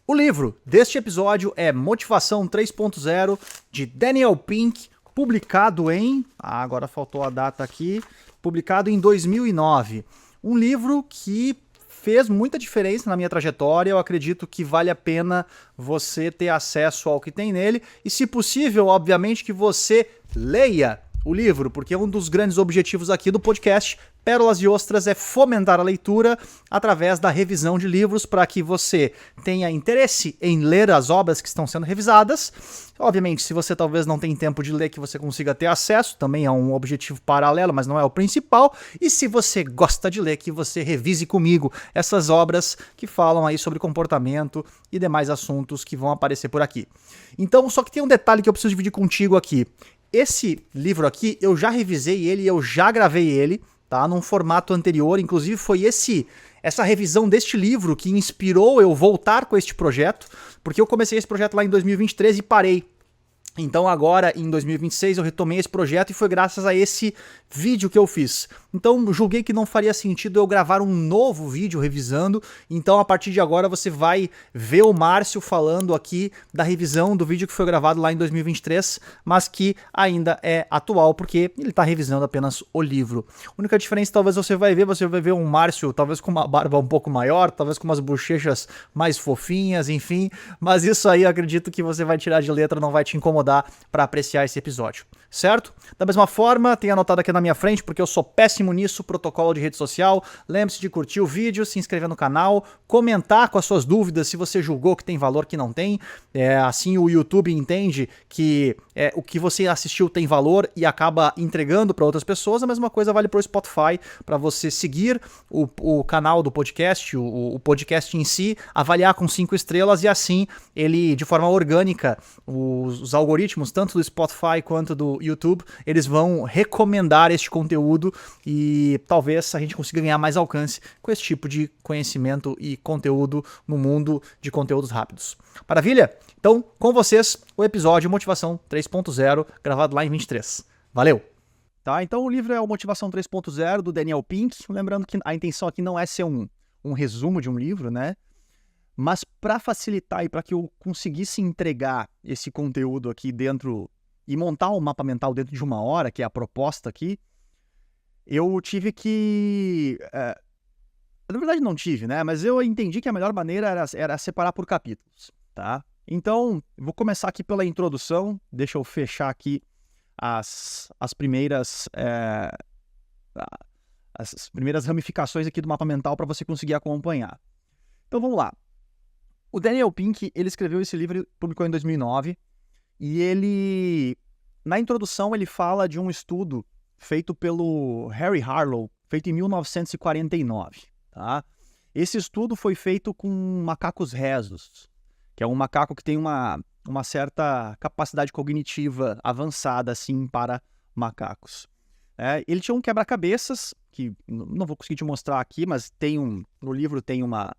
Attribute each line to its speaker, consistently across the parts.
Speaker 1: O livro deste episódio é Motivação 3.0, de Daniel Pink, publicado em... agora faltou a data aqui. Publicado em 2009. Um livro que fez muita diferença na minha trajetória. Eu acredito que vale a pena você ter acesso ao que tem nele. E, se possível, obviamente, que você leia o livro, porque um dos grandes objetivos aqui do podcast Pérolas e Ostras é fomentar a leitura através da revisão de livros para que você tenha interesse em ler as obras que estão sendo revisadas. Obviamente, se você talvez não tem tempo de ler, que você consiga ter acesso, também é um objetivo paralelo, mas não é o principal. E se você gosta de ler, que você revise comigo essas obras que falam aí sobre comportamento e demais assuntos que vão aparecer por aqui. Então, só que tem um detalhe que eu preciso dividir contigo aqui. Esse livro aqui, eu já revisei ele, eu já gravei ele, tá? Num formato anterior, inclusive foi essa revisão deste livro que inspirou eu voltar com este projeto, porque eu comecei esse projeto lá em 2023 e parei. Então agora, em 2026, eu retomei esse projeto e foi graças a esse vídeo que eu fiz. Então julguei que não faria sentido eu gravar um novo vídeo revisando. Então a partir de agora você vai ver o Márcio falando aqui da revisão do vídeo que foi gravado lá em 2023, mas que ainda é atual, porque ele está revisando apenas o livro. A única diferença talvez você vai ver um Márcio talvez com uma barba um pouco maior, talvez com umas bochechas mais fofinhas, enfim. Mas isso aí eu acredito que você vai tirar de letra, não vai te incomodar para apreciar esse episódio, certo? Da mesma forma, tem anotado aqui na minha frente, porque eu sou péssimo nisso, protocolo de rede social. Lembre-se de curtir o vídeo, se inscrever no canal, comentar com as suas dúvidas se você julgou que tem valor, que não tem. Assim o YouTube entende que o que você assistiu tem valor e acaba entregando para outras pessoas. A mesma coisa vale para o Spotify, para você seguir o canal do podcast, o podcast em si, avaliar com 5 estrelas e assim ele, de forma orgânica, os algoritmos, tanto do Spotify quanto do YouTube, eles vão recomendar este conteúdo e talvez a gente consiga ganhar mais alcance com esse tipo de conhecimento e conteúdo no mundo de conteúdos rápidos. Maravilha? Então, com vocês, o episódio Motivação 3.0, gravado lá em 23. Valeu! Tá, então o livro é o Motivação 3.0, do Daniel Pink. Lembrando que a intenção aqui não é ser um resumo de um livro, né? Mas para facilitar e para que eu conseguisse entregar esse conteúdo aqui dentro e montar um mapa mental dentro de 1 hora, que é a proposta aqui, eu tive que... na verdade não tive, né? Mas eu entendi que a melhor maneira era separar por capítulos, tá? Então, vou começar aqui pela introdução. Deixa eu fechar aqui as primeiras ramificações aqui do mapa mental para você conseguir acompanhar. Então, vamos lá. O Daniel Pink, ele escreveu esse livro, publicou em 2009, e ele, na introdução, ele fala de um estudo feito pelo Harry Harlow, feito em 1949, tá? Esse estudo foi feito com macacos rhesus, que é um macaco que tem uma certa capacidade cognitiva avançada, assim, para macacos. Ele tinha um quebra-cabeças, que não vou conseguir te mostrar aqui, mas no livro tem uma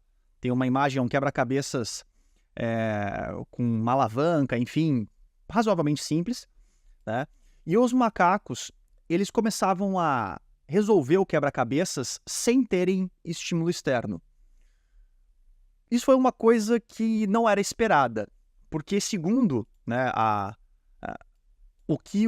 Speaker 1: imagem, um quebra-cabeças com uma alavanca, enfim, razoavelmente simples, né? E os macacos, eles começavam a resolver o quebra-cabeças sem terem estímulo externo. Isso foi uma coisa que não era esperada, porque segundo, né, o que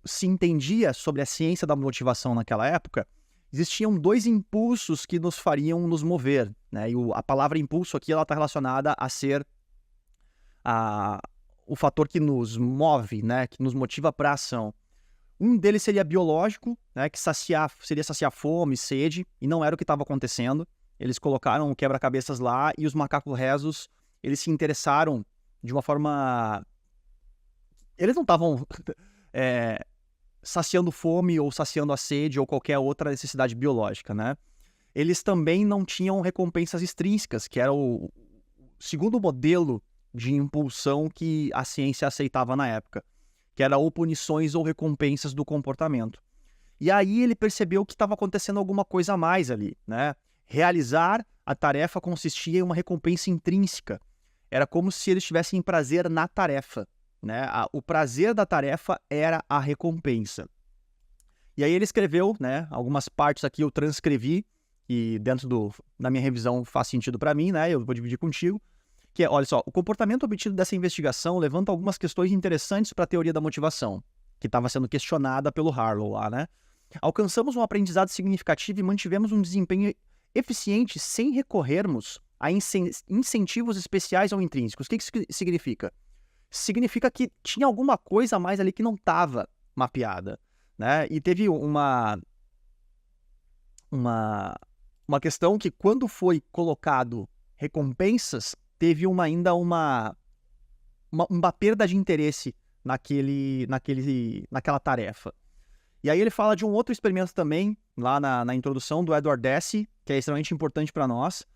Speaker 1: se entendia sobre a ciência da motivação naquela época, existiam 2 impulsos que nos fariam nos mover, né? E a palavra impulso aqui está relacionada a ser o fator que nos move, né? Que nos motiva para a ação. Um deles seria biológico, né? Que seria saciar fome, sede, e não era o que estava acontecendo. Eles colocaram o quebra-cabeças lá e os macacos rhesus, eles se interessaram de uma forma... Eles não estavam... saciando fome ou saciando a sede ou qualquer outra necessidade biológica, né? Eles também não tinham recompensas extrínsecas, que era o segundo modelo de impulsão que a ciência aceitava na época, que era ou punições ou recompensas do comportamento. E aí ele percebeu que estava acontecendo alguma coisa a mais ali, né? Realizar a tarefa consistia em uma recompensa intrínseca. Era como se eles tivessem prazer na tarefa, né? O prazer da tarefa era a recompensa. E aí ele escreveu, né? Algumas partes aqui eu transcrevi, e dentro da minha revisão faz sentido para mim, né? Eu vou dividir contigo. que é, olha só, o comportamento obtido dessa investigação levanta algumas questões interessantes para a teoria da motivação, que estava sendo questionada pelo Harlow lá, né? Alcançamos um aprendizado significativo e mantivemos um desempenho eficiente sem recorrermos a incentivos especiais ou intrínsecos. O que isso significa? Significa que tinha alguma coisa a mais ali que não estava mapeada, né? E teve uma questão que, quando foi colocado recompensas, teve ainda uma perda de interesse naquela tarefa. E aí ele fala de um outro experimento também, lá na introdução, do Edward Deci, que é extremamente importante para nós.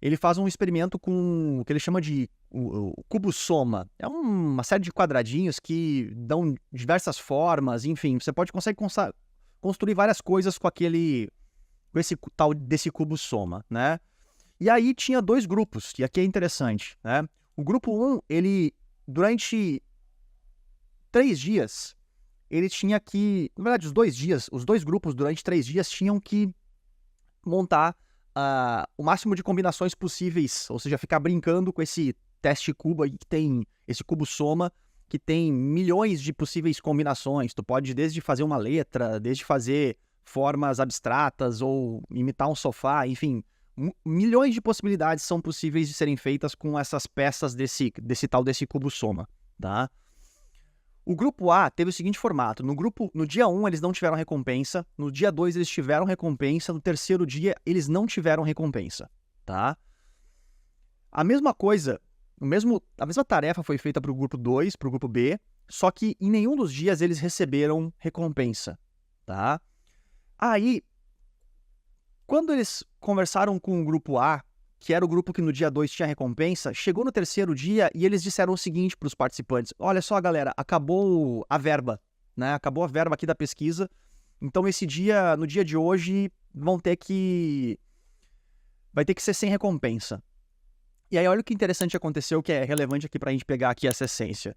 Speaker 1: Ele faz um experimento com o que ele chama de o cubo-soma. É uma série de quadradinhos que dão diversas formas, enfim, você consegue construir várias coisas com esse tal desse cubo-soma, né? E aí tinha 2 grupos, e aqui é interessante, né? O grupo 1, ele, durante 3 dias, ele tinha que... Na verdade, os 2 grupos, durante 3 dias, tinham que montar o máximo de combinações possíveis, ou seja, ficar brincando com esse teste cubo aí, que tem esse cubo-soma, que tem milhões de possíveis combinações. Tu pode desde fazer uma letra, desde fazer formas abstratas, ou imitar um sofá, enfim... Milhões de possibilidades são possíveis de serem feitas com essas peças desse cubo-soma, tá? O grupo A teve o seguinte formato: no dia 1 eles não tiveram recompensa, no dia 2 eles tiveram recompensa, no terceiro dia eles não tiveram recompensa, tá? A mesma coisa, a mesma tarefa foi feita para o grupo 2, para o grupo B, só que em nenhum dos dias eles receberam recompensa, tá? Aí, quando eles conversaram com o grupo A, que era o grupo que no dia 2 tinha recompensa, chegou no terceiro dia e eles disseram o seguinte para os participantes: olha só, galera, acabou a verba, né? Acabou a verba aqui da pesquisa, então no dia de hoje, vai ter que ser sem recompensa. E aí olha o que interessante aconteceu, que é relevante aqui para a gente pegar aqui essa essência.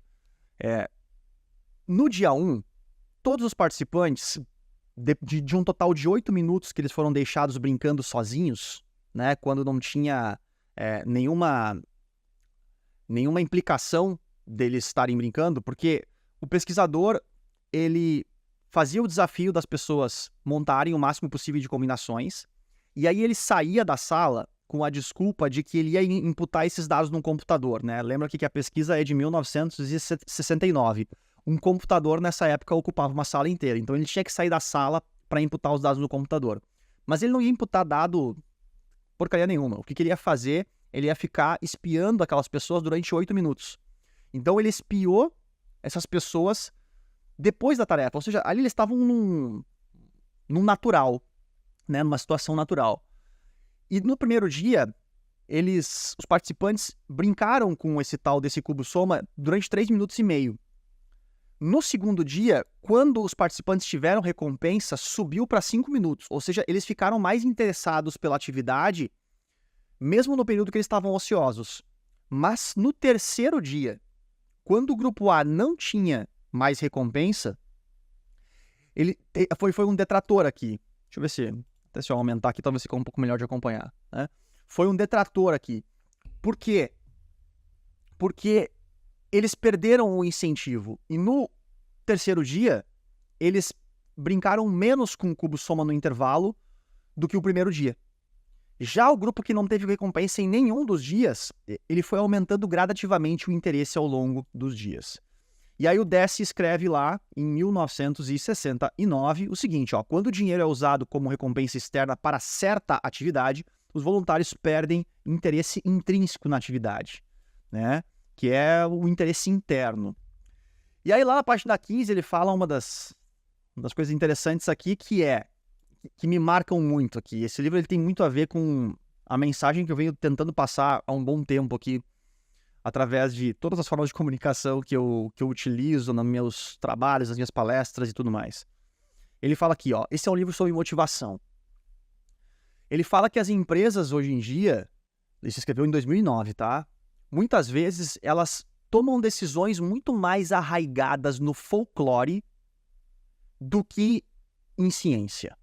Speaker 1: No dia 1, todos os participantes... De um total de 8 minutos que eles foram deixados brincando sozinhos, né, quando não tinha nenhuma implicação deles estarem brincando, porque o pesquisador, ele fazia o desafio das pessoas montarem o máximo possível de combinações, e aí ele saía da sala com a desculpa de que ele ia imputar esses dados num computador, né? Lembra aqui que a pesquisa é de 1969. Um computador, nessa época, ocupava uma sala inteira. Então, ele tinha que sair da sala para imputar os dados no computador. Mas ele não ia imputar dado porcaria nenhuma. O que ele ia fazer? Ele ia ficar espiando aquelas pessoas durante 8 minutos. Então, ele espiou essas pessoas depois da tarefa. Ou seja, ali eles estavam num natural, né? Numa situação natural. E no primeiro dia, os participantes brincaram com esse tal desse cubo-soma durante 3 minutos e meio. No segundo dia, quando os participantes tiveram recompensa, subiu para 5 minutos. Ou seja, eles ficaram mais interessados pela atividade, mesmo no período que eles estavam ociosos. Mas no terceiro dia, quando o grupo A não tinha mais recompensa, foi um detrator aqui. Deixa eu ver se eu aumentar aqui, talvez fique um pouco melhor de acompanhar, né? Foi um detrator aqui. Por quê? Porque eles perderam o incentivo. E no terceiro dia, eles brincaram menos com o cubo-soma no intervalo do que o primeiro dia. Já o grupo que não teve recompensa em nenhum dos dias, ele foi aumentando gradativamente o interesse ao longo dos dias. E aí o Deci escreve lá, em 1969, o seguinte: quando o dinheiro é usado como recompensa externa para certa atividade, os voluntários perdem interesse intrínseco na atividade, né? Que é o interesse interno. E aí lá na página 15 ele fala uma das coisas interessantes aqui, que me marcam muito aqui. Esse livro ele tem muito a ver com a mensagem que eu venho tentando passar há um bom tempo aqui, através de todas as formas de comunicação que eu utilizo nos meus trabalhos, nas minhas palestras e tudo mais. Ele fala aqui, esse é um livro sobre motivação. Ele fala que as empresas hoje em dia, ele se escreveu em 2009, tá? Muitas vezes elas tomam decisões muito mais arraigadas no folclore do que em ciência.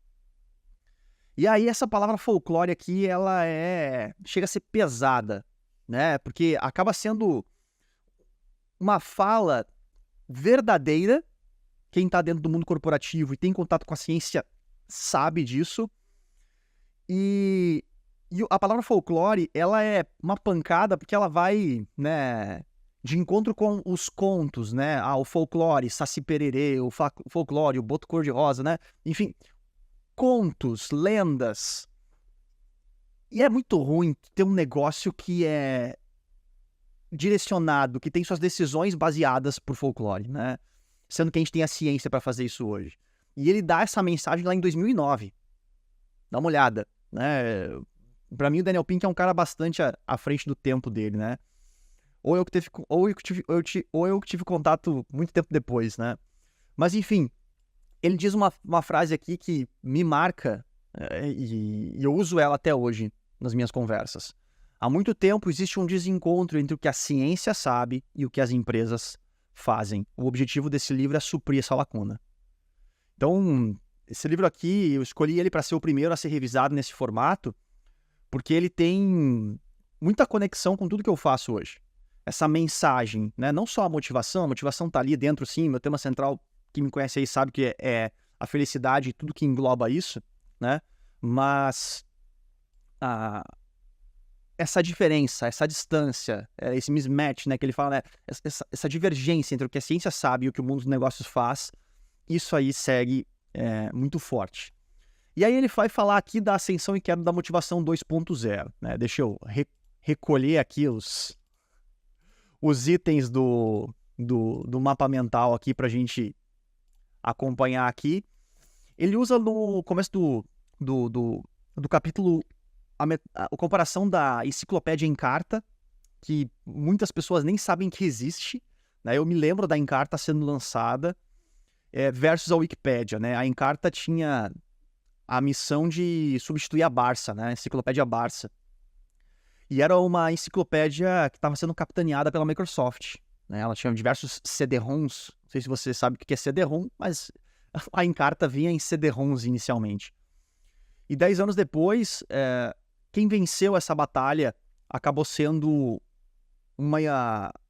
Speaker 1: E aí essa palavra folclore aqui, ela chega a ser pesada, né? Porque acaba sendo uma fala verdadeira. Quem está dentro do mundo corporativo e tem contato com a ciência sabe disso. E a palavra folclore, ela é uma pancada porque ela vai, né, de encontro com os contos, né? O folclore, Saci Pererê, o folclore, o Boto Cor-de-Rosa, né? Enfim, contos, lendas. E é muito ruim ter um negócio que é direcionado, que tem suas decisões baseadas por folclore, né? Sendo que a gente tem a ciência para fazer isso hoje. E ele dá essa mensagem lá em 2009. Dá uma olhada, né? Para mim, o Daniel Pink é um cara bastante à frente do tempo dele, né? Ou eu que tive contato muito tempo depois, né? Mas, enfim, ele diz uma frase aqui que me marca e eu uso ela até hoje nas minhas conversas. Há muito tempo existe um desencontro entre o que a ciência sabe e o que as empresas fazem. O objetivo desse livro é suprir essa lacuna. Então, esse livro aqui, eu escolhi ele para ser o primeiro a ser revisado nesse formato, porque ele tem muita conexão com tudo que eu faço hoje. Essa mensagem, né? Não só a motivação está ali dentro, sim, meu tema central, quem me conhece aí sabe que é a felicidade e tudo que engloba isso, né? Mas essa diferença, essa distância, esse mismatch, né, que ele fala, né, essa divergência entre o que a ciência sabe e o que o mundo dos negócios faz, isso aí segue muito forte. E aí ele vai falar aqui da ascensão e queda da motivação 2.0, né? Deixa eu recolher aqui os itens do mapa mental aqui para a gente acompanhar aqui. Ele usa no começo do capítulo a comparação da enciclopédia Encarta, que muitas pessoas nem sabem que existe, né? Eu me lembro da Encarta sendo lançada, versus a Wikipédia, né? A Encarta tinha a missão de substituir a Barça, né? A enciclopédia Barça. E era uma enciclopédia que estava sendo capitaneada pela Microsoft, né? Ela tinha diversos CD-ROMs, não sei se você sabe o que é CD-ROM, mas a Encarta vinha em CD-ROMs inicialmente. E 10 anos depois, quem venceu essa batalha acabou sendo uma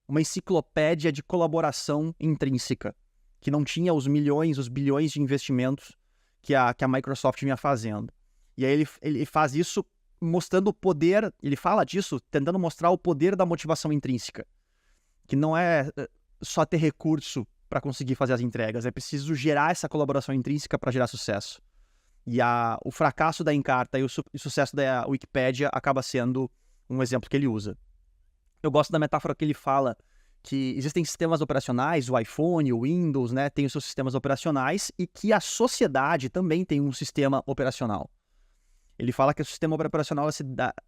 Speaker 1: enciclopédia de colaboração intrínseca, que não tinha os milhões, os bilhões de investimentos que a Microsoft vinha fazendo. E aí ele faz isso mostrando o poder, ele fala disso, tentando mostrar o poder da motivação intrínseca, que não é só ter recurso para conseguir fazer as entregas, é preciso gerar essa colaboração intrínseca para gerar sucesso. E o fracasso da Encarta e o sucesso da Wikipédia acaba sendo um exemplo que ele usa. Eu gosto da metáfora que ele fala que existem sistemas operacionais, o iPhone, o Windows, né, tem os seus sistemas operacionais, e que a sociedade também tem um sistema operacional. Ele fala que o sistema operacional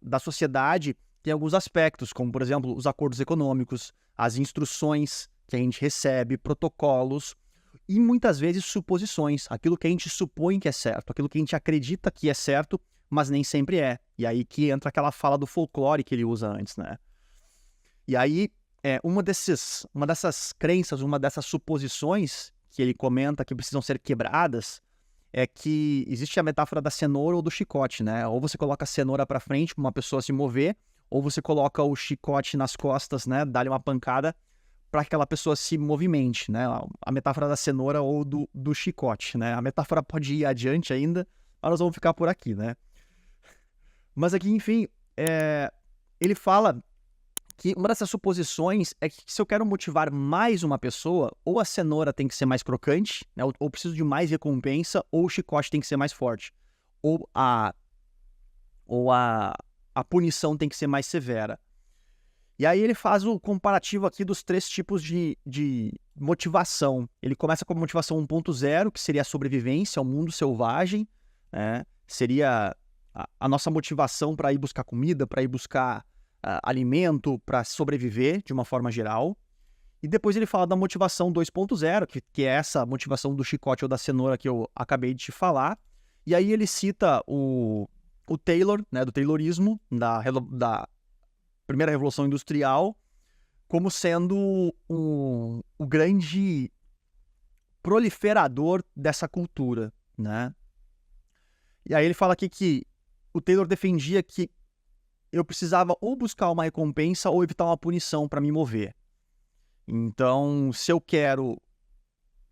Speaker 1: da sociedade tem alguns aspectos, como, por exemplo, os acordos econômicos, as instruções que a gente recebe, protocolos, e muitas vezes suposições, aquilo que a gente supõe que é certo, aquilo que a gente acredita que é certo, mas nem sempre é. E aí que entra aquela fala do folclore que ele usa antes, né? E aí, uma dessas crenças, uma dessas suposições que ele comenta que precisam ser quebradas, é que existe a metáfora da cenoura ou do chicote, né? Ou você coloca a cenoura para frente para uma pessoa se mover, ou você coloca o chicote nas costas, né? Dá-lhe uma pancada para que aquela pessoa se movimente, né? A metáfora da cenoura ou do chicote, né? A metáfora pode ir adiante ainda, mas nós vamos ficar por aqui, né? Mas aqui, enfim, ele fala que uma dessas suposições é que se eu quero motivar mais uma pessoa, ou a cenoura tem que ser mais crocante, né? Ou preciso de mais recompensa, ou o chicote tem que ser mais forte. Ou a punição tem que ser mais severa. E aí ele faz o comparativo aqui dos 3 tipos de motivação. Ele começa com a motivação 1.0, que seria a sobrevivência ao mundo selvagem, né? Seria a nossa motivação para ir buscar comida, para ir buscar alimento, para sobreviver de uma forma geral. E depois ele fala da motivação 2.0, que é essa motivação do chicote ou da cenoura que eu acabei de te falar. E aí ele cita o Taylor, né, do Taylorismo, da primeira revolução industrial, como sendo o grande proliferador dessa cultura, né? E aí ele fala aqui que o Taylor defendia que eu precisava ou buscar uma recompensa ou evitar uma punição para me mover. Então, se eu quero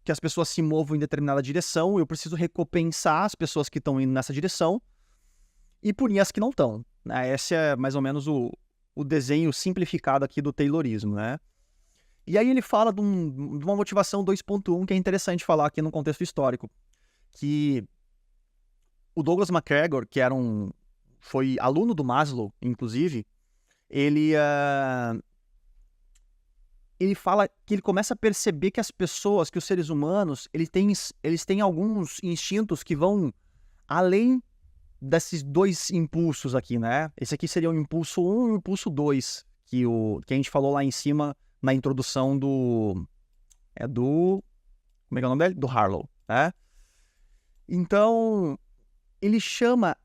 Speaker 1: que as pessoas se movam em determinada direção, eu preciso recompensar as pessoas que estão indo nessa direção e punir as que não estão, né? Esse é mais ou menos o desenho simplificado aqui do Taylorismo, né? E aí ele fala de uma motivação 2.1 que é interessante falar aqui no contexto histórico, que o Douglas MacGregor, que foi aluno do Maslow, inclusive, ele fala que ele começa a perceber que as pessoas, que os seres humanos, eles têm alguns instintos que vão além desses dois impulsos aqui, né? Esse aqui seria o impulso 1 e o impulso 2, que a gente falou lá em cima na introdução como é que é o nome dele? Do Harlow, né? Então, ele chama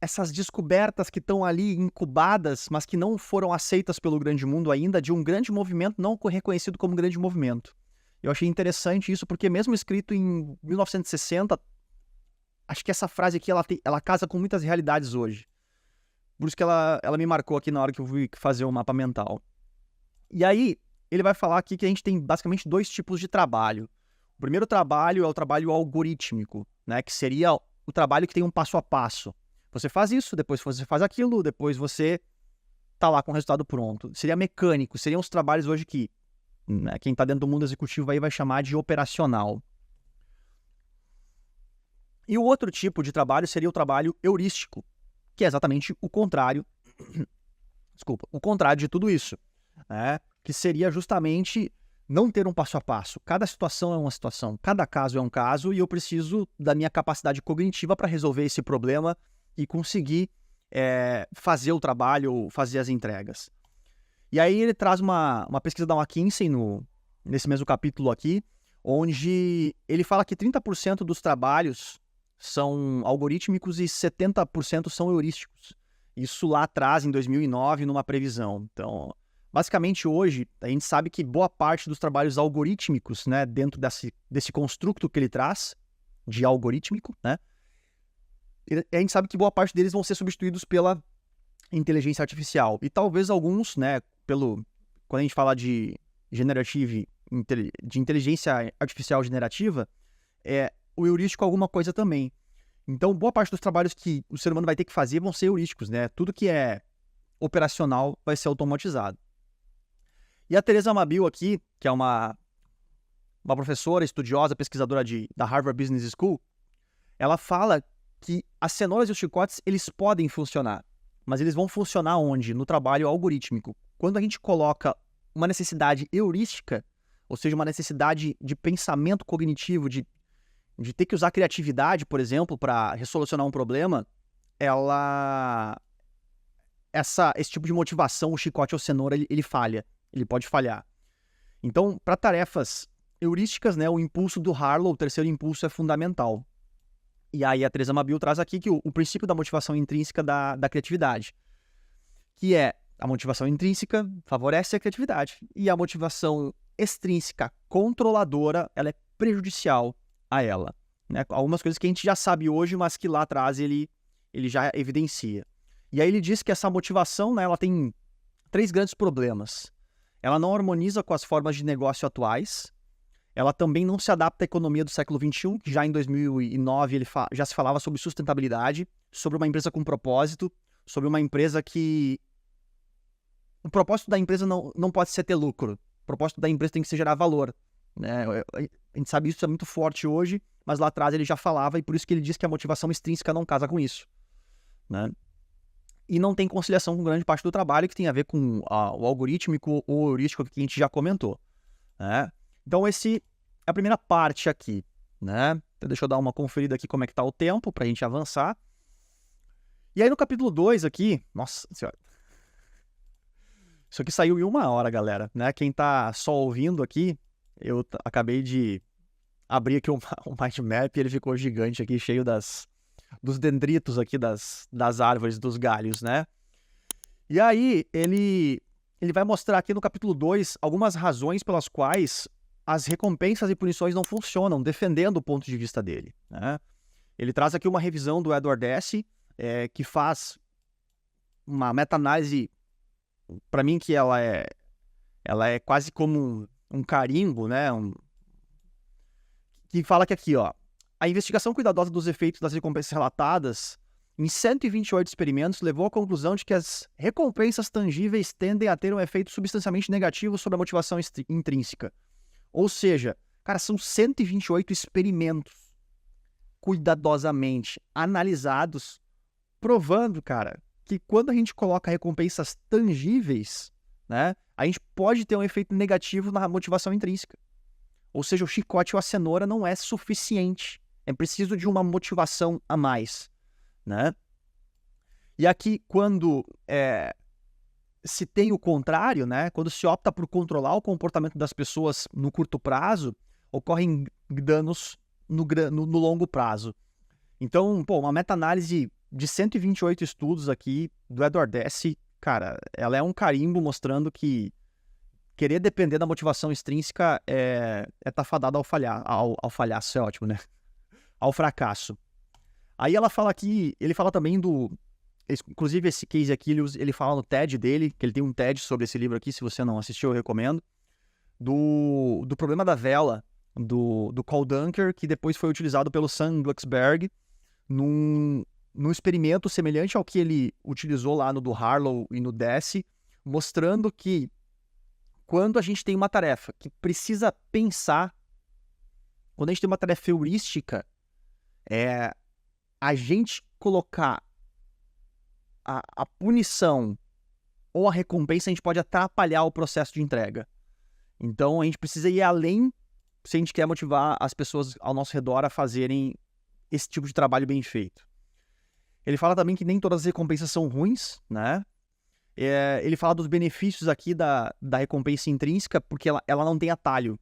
Speaker 1: essas descobertas que estão ali incubadas, mas que não foram aceitas pelo grande mundo ainda, de um grande movimento não reconhecido como grande movimento. Eu achei interessante isso, porque mesmo escrito em 1960, acho que essa frase aqui, ela casa com muitas realidades hoje. Por isso que ela me marcou aqui na hora que eu fui fazer o mapa mental. E aí, ele vai falar aqui que a gente tem basicamente dois tipos de trabalho. O primeiro trabalho é o trabalho algorítmico, né, que seria o trabalho que tem um passo a passo. Você faz isso, depois você faz aquilo, depois você tá lá com o resultado pronto. Seria mecânico, seriam os trabalhos hoje que, né, quem está dentro do mundo executivo aí vai chamar de operacional. E o outro tipo de trabalho seria o trabalho heurístico, que é exatamente o contrário, o contrário de tudo isso, né? Que seria justamente não ter um passo a passo. Cada situação é uma situação, cada caso é um caso, e eu preciso da minha capacidade cognitiva para resolver esse problema e conseguir fazer o trabalho, fazer as entregas. E aí ele traz uma pesquisa da McKinsey nesse mesmo capítulo aqui, onde ele fala que 30% dos trabalhos são algorítmicos e 70% são heurísticos. Isso lá atrás, em 2009, numa previsão. Então, basicamente hoje, a gente sabe que boa parte dos trabalhos algorítmicos, né, dentro desse construto que ele traz, de algorítmico, né, a gente sabe que boa parte deles vão ser substituídos pela inteligência artificial. E talvez alguns, né, quando a gente fala de inteligência artificial generativa, o heurístico alguma coisa também. Então, boa parte dos trabalhos que o ser humano vai ter que fazer vão ser heurísticos, né? Tudo que é operacional vai ser automatizado. E a Teresa Mabil aqui, que é uma professora, estudiosa, pesquisadora da Harvard Business School, ela fala que as cenouras e os chicotes, eles podem funcionar, mas eles vão funcionar onde? No trabalho algorítmico. Quando a gente coloca uma necessidade heurística, ou seja, uma necessidade de pensamento cognitivo, de ter que usar criatividade, por exemplo, para resolucionar um problema, esse tipo de motivação, o chicote ou cenoura, ele falha. Ele pode falhar. Então, para tarefas heurísticas, né, o impulso do Harlow, o terceiro impulso, é fundamental. E aí a Teresa Mabil traz aqui que o princípio da motivação intrínseca da criatividade, que é a motivação intrínseca favorece a criatividade e a motivação extrínseca controladora, ela é prejudicial a ela, né? Algumas coisas que a gente já sabe hoje, mas que lá atrás ele já evidencia. E aí ele diz que essa motivação, né, ela tem 3 grandes problemas. Ela não harmoniza com as formas de negócio atuais, ela também não se adapta à economia do século XXI, que já em 2009 já se falava sobre sustentabilidade, sobre uma empresa com propósito, sobre uma empresa que... O propósito da empresa não pode ser ter lucro, o propósito da empresa tem que ser gerar valor, né? A gente sabe isso é muito forte hoje, mas lá atrás ele já falava, e por isso que ele diz que a motivação extrínseca não casa com isso, né? E não tem conciliação com grande parte do trabalho, que tem a ver com o algorítmico ou heurístico que a gente já comentou, né? Então essa é a primeira parte aqui, né? Então deixa eu dar uma conferida aqui como é que tá o tempo para a gente avançar. E aí no capítulo 2 aqui, nossa senhora, isso aqui saiu em 1 hora, galera, né? Quem tá só ouvindo aqui, eu acabei de abrir aqui um mind map e ele ficou gigante aqui, cheio dos dendritos aqui das árvores, dos galhos, né? E aí, ele vai mostrar aqui no capítulo 2 algumas razões pelas quais as recompensas e punições não funcionam, defendendo o ponto de vista dele, né? Ele traz aqui uma revisão do Edward Deci, que faz uma meta-análise, para mim, que ela é quase como um carimbo, né? Que fala que aqui, ó, a investigação cuidadosa dos efeitos das recompensas relatadas em 128 experimentos levou à conclusão de que as recompensas tangíveis tendem a ter um efeito substancialmente negativo sobre a motivação intrínseca. Ou seja, cara, são 128 experimentos cuidadosamente analisados, provando, cara, que quando a gente coloca recompensas tangíveis, né, a gente pode ter um efeito negativo na motivação intrínseca. Ou seja, o chicote ou a cenoura não é suficiente. É preciso de uma motivação a mais, né? E aqui, quando se tem o contrário, né? Quando se opta por controlar o comportamento das pessoas no curto prazo, ocorrem danos no longo prazo. Então, uma meta-análise de 128 estudos aqui do Edward Deci, cara, ela é um carimbo mostrando que querer depender da motivação extrínseca é tá fadado ao falhaço, é ótimo, né? Ao fracasso. Aí ela fala aqui, ele fala também inclusive esse case aqui, ele fala no TED dele, que ele tem um TED sobre esse livro aqui, se você não assistiu, eu recomendo, do problema da vela, do Paul Dunker, que depois foi utilizado pelo Sam Glucksberg num experimento semelhante ao que ele utilizou lá no do Harlow e no Deci, mostrando que quando a gente tem uma tarefa que precisa pensar, quando a gente tem uma tarefa heurística, a gente colocar a punição ou a recompensa, a gente pode atrapalhar o processo de entrega. Então, a gente precisa ir além se a gente quer motivar as pessoas ao nosso redor a fazerem esse tipo de trabalho bem feito. Ele fala também que nem todas as recompensas são ruins, né? Ele fala dos benefícios aqui da recompensa intrínseca, porque ela não tem atalho.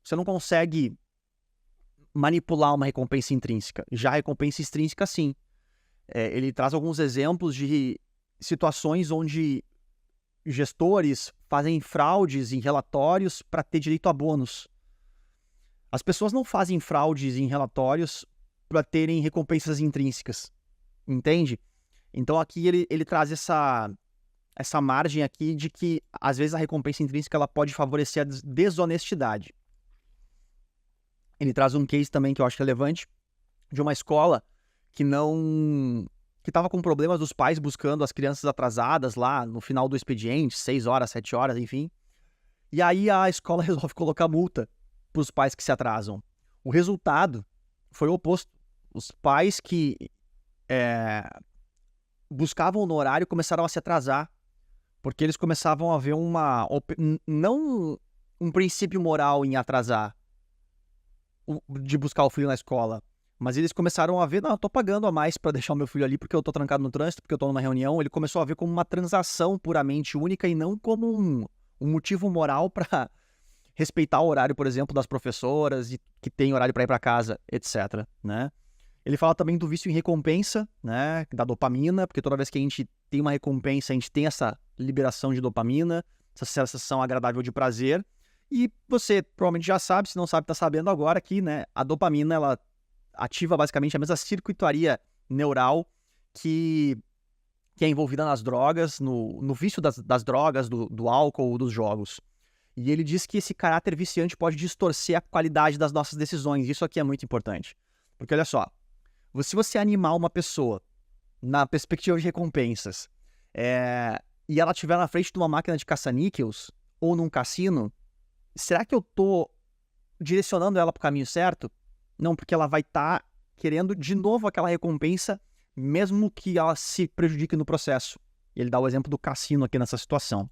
Speaker 1: Você não consegue manipular uma recompensa intrínseca. Já a recompensa extrínseca, sim. Ele traz alguns exemplos de situações onde gestores fazem fraudes em relatórios para ter direito a bônus. As pessoas não fazem fraudes em relatórios para terem recompensas intrínsecas. Entende? Então aqui ele traz essa margem aqui de que, às vezes, a recompensa intrínseca ela pode favorecer a desonestidade. Ele traz um case também que eu acho relevante, de uma escola que estava com problemas dos pais buscando as crianças atrasadas lá no final do expediente, 6 horas, 7 horas, enfim. E aí a escola resolve colocar multa para os pais que se atrasam. O resultado foi o oposto. Os pais que buscavam no horário começaram a se atrasar, porque eles começavam a ver não um princípio moral em atrasar, de buscar o filho na escola, mas eles começaram a ver, não, eu tô pagando a mais para deixar o meu filho ali porque eu tô trancado no trânsito, porque eu tô numa reunião. Ele começou a ver como uma transação puramente única e não como um motivo moral para respeitar o horário, por exemplo, das professoras e que tem horário para ir para casa, etc, né? Ele fala também do vício em recompensa, né, da dopamina, porque toda vez que a gente tem uma recompensa, a gente tem essa liberação de dopamina, essa sensação agradável de prazer. E você provavelmente já sabe, se não sabe, tá sabendo agora que, né, a dopamina, ela ativa basicamente a mesma circuitaria neural que é envolvida nas drogas, no vício das drogas, do álcool, dos jogos. E ele diz que esse caráter viciante pode distorcer a qualidade das nossas decisões. Isso aqui é muito importante. Porque olha só, se você animar uma pessoa na perspectiva de recompensas e ela estiver na frente de uma máquina de caça-níqueis ou num cassino, será que eu tô direcionando ela para o caminho certo? Não, porque ela vai estar querendo de novo aquela recompensa, mesmo que ela se prejudique no processo. E ele dá o exemplo do cassino aqui nessa situação.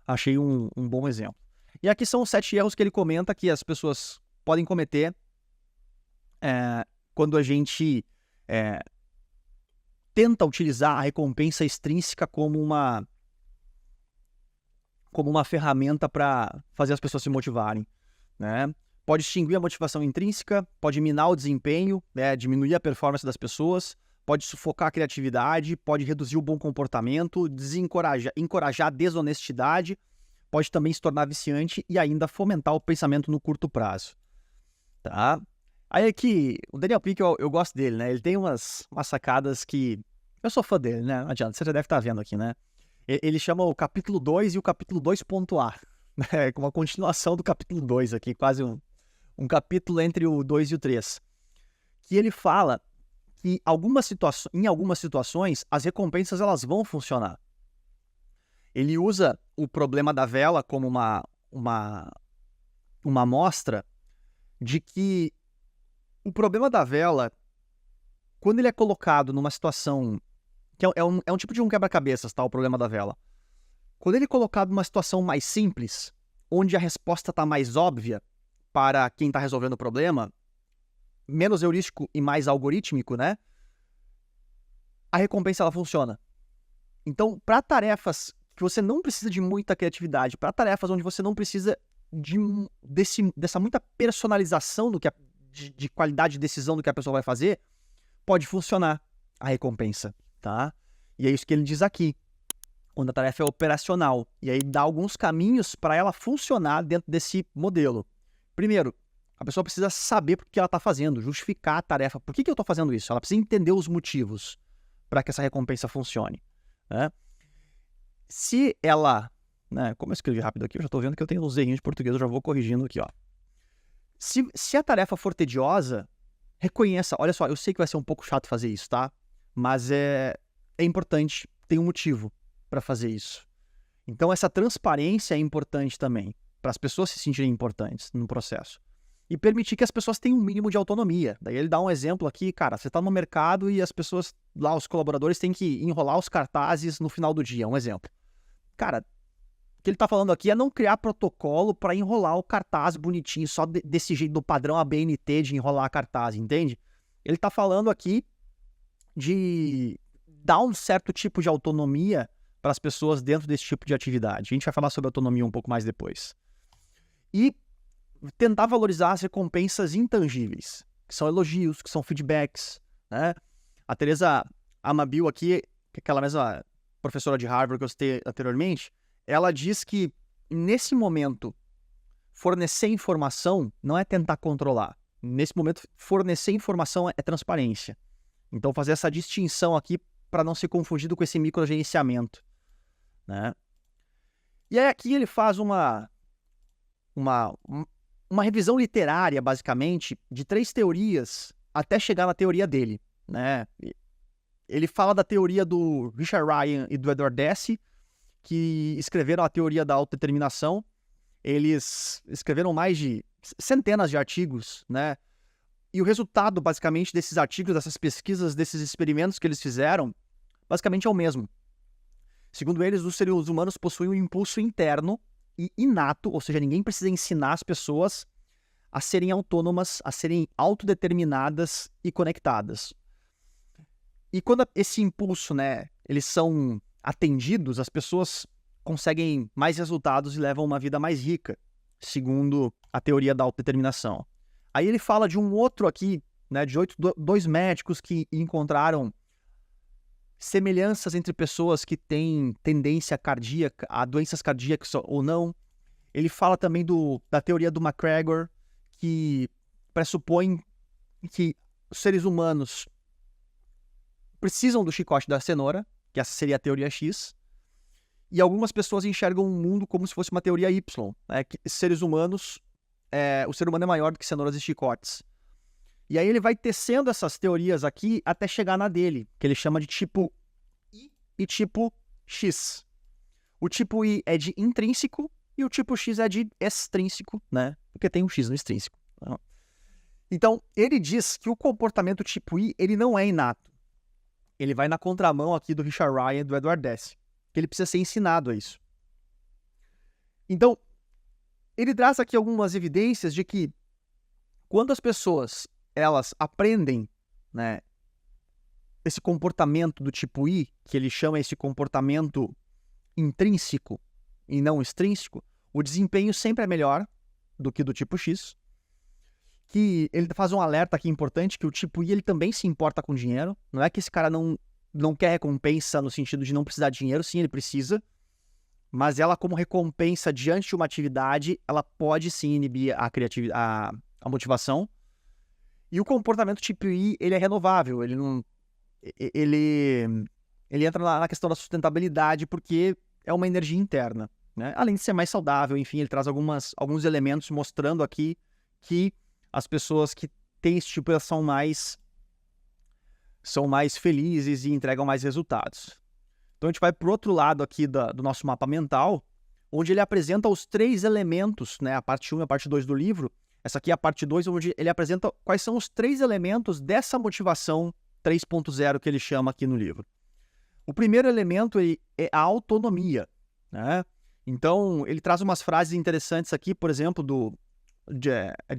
Speaker 1: Achei um bom exemplo. E aqui são os 7 erros que ele comenta que as pessoas podem cometer quando a gente tenta utilizar a recompensa extrínseca como uma ferramenta para fazer as pessoas se motivarem, né? Pode extinguir a motivação intrínseca, pode minar o desempenho, né? Diminuir a performance das pessoas, pode sufocar a criatividade, pode reduzir o bom comportamento, encorajar a desonestidade, pode também se tornar viciante e ainda fomentar o pensamento no curto prazo. Tá? Aí aqui, o Daniel Pink, eu gosto dele, né? Ele tem umas sacadas que Eu sou fã dele, né? Não adianta, você já deve estar vendo aqui, né? Ele chama o capítulo 2 e o capítulo 2.A. É uma continuação do capítulo 2 aqui, quase um capítulo entre o 2 e o 3. Que ele fala que em algumas situações as recompensas elas vão funcionar. Ele usa o problema da vela como uma amostra de que o problema da vela, quando ele é colocado numa situação que é um tipo de um quebra-cabeças, tá? O problema da vela. Quando ele é colocado numa situação mais simples, onde a resposta está mais óbvia para quem está resolvendo o problema, menos heurístico e mais algorítmico, né? A recompensa ela funciona. Então, para tarefas que você não precisa de muita criatividade, para tarefas onde você não precisa dessa muita personalização de qualidade de decisão do que a pessoa vai fazer, pode funcionar a recompensa, tá? E é isso que ele diz aqui, quando a tarefa é operacional. E aí dá alguns caminhos para ela funcionar dentro desse modelo. Primeiro, a pessoa precisa saber por que ela está fazendo, justificar a tarefa. Por que eu estou fazendo isso? Ela precisa entender os motivos para que essa recompensa funcione, né? Se ela... né, como eu escrevi rápido aqui, eu já estou vendo que eu tenho uns errinhos de português, eu já vou corrigindo aqui, ó. Se a tarefa for tediosa, reconheça. Olha só, eu sei que vai ser um pouco chato fazer isso, tá? Mas é importante, tem um motivo para fazer isso. Então, essa transparência é importante também, para as pessoas se sentirem importantes no processo. E permitir que as pessoas tenham um mínimo de autonomia. Daí ele dá um exemplo aqui, cara, você está no mercado e as pessoas, lá, os colaboradores, têm que enrolar os cartazes no final do dia, um exemplo. Cara, o que ele está falando aqui é não criar protocolo para enrolar o cartaz bonitinho, só desse jeito, do padrão ABNT de enrolar cartaz, entende? Ele está falando aqui de dar um certo tipo de autonomia para as pessoas dentro desse tipo de atividade. A gente vai falar sobre autonomia um pouco mais depois. E tentar valorizar as recompensas intangíveis, que são elogios, que são feedbacks, né? A Teresa Amabil aqui, que é aquela mesma professora de Harvard que eu citei anteriormente, ela diz que, nesse momento, fornecer informação não é tentar controlar. Nesse momento, fornecer informação é transparência. Então, fazer essa distinção aqui para não ser confundido com esse microgerenciamento, né? E aí aqui ele faz uma revisão literária, basicamente, de 3 teorias até chegar na teoria dele, né? Ele fala da teoria do Richard Ryan e do Edward Deci, que escreveram a teoria da autodeterminação. Eles escreveram mais de centenas de artigos, né? E o resultado, basicamente, desses artigos, dessas pesquisas, desses experimentos que eles fizeram, basicamente é o mesmo. Segundo eles, os seres humanos possuem um impulso interno e inato, ou seja, ninguém precisa ensinar as pessoas a serem autônomas, a serem autodeterminadas e conectadas. E quando esse impulso, né, eles são atendidos, as pessoas conseguem mais resultados e levam uma vida mais rica, segundo a teoria da autodeterminação. Aí ele fala de um outro aqui, né, de 2 médicos que encontraram semelhanças entre pessoas que têm tendência cardíaca, a doenças cardíacas ou não. Ele fala também da teoria do McGregor, que pressupõe que os seres humanos precisam do chicote da cenoura, que essa seria a teoria X, e algumas pessoas enxergam o mundo como se fosse uma teoria Y, né? Que seres humanos, o ser humano é maior do que cenouras e chicotes. E aí ele vai tecendo essas teorias aqui até chegar na dele, que ele chama de tipo I e tipo X. O tipo I é de intrínseco e o tipo X é de extrínseco, né? Porque tem um X no extrínseco. Então, ele diz que o comportamento tipo I, ele não é inato. Ele vai na contramão aqui do Richard Ryan e do Edward Deci, que ele precisa ser ensinado a isso. Então, ele traz aqui algumas evidências de que quando as pessoas elas aprendem, né, esse comportamento do tipo I, que ele chama esse comportamento intrínseco e não extrínseco, o desempenho sempre é melhor do que do tipo X. Que ele faz um alerta aqui importante, que o tipo I ele também se importa com dinheiro. Não é que esse cara não quer recompensa no sentido de não precisar de dinheiro, sim, ele precisa. Mas ela, como recompensa diante de uma atividade, ela pode sim inibir a motivação. E o comportamento tipo I, ele é renovável, ele não ele entra na questão da sustentabilidade porque é uma energia interna, né? Além de ser mais saudável, enfim, ele traz alguns elementos mostrando aqui que as pessoas que têm esse tipo são mais felizes e entregam mais resultados. Então a gente vai para o outro lado aqui do nosso mapa mental, onde ele apresenta os 3 elementos, né? A parte 1 e a parte 2 do livro. Essa aqui é a parte 2, onde ele apresenta quais são os 3 elementos dessa motivação 3.0 que ele chama aqui no livro. O primeiro elemento é a autonomia, né? Então, ele traz umas frases interessantes aqui, por exemplo, do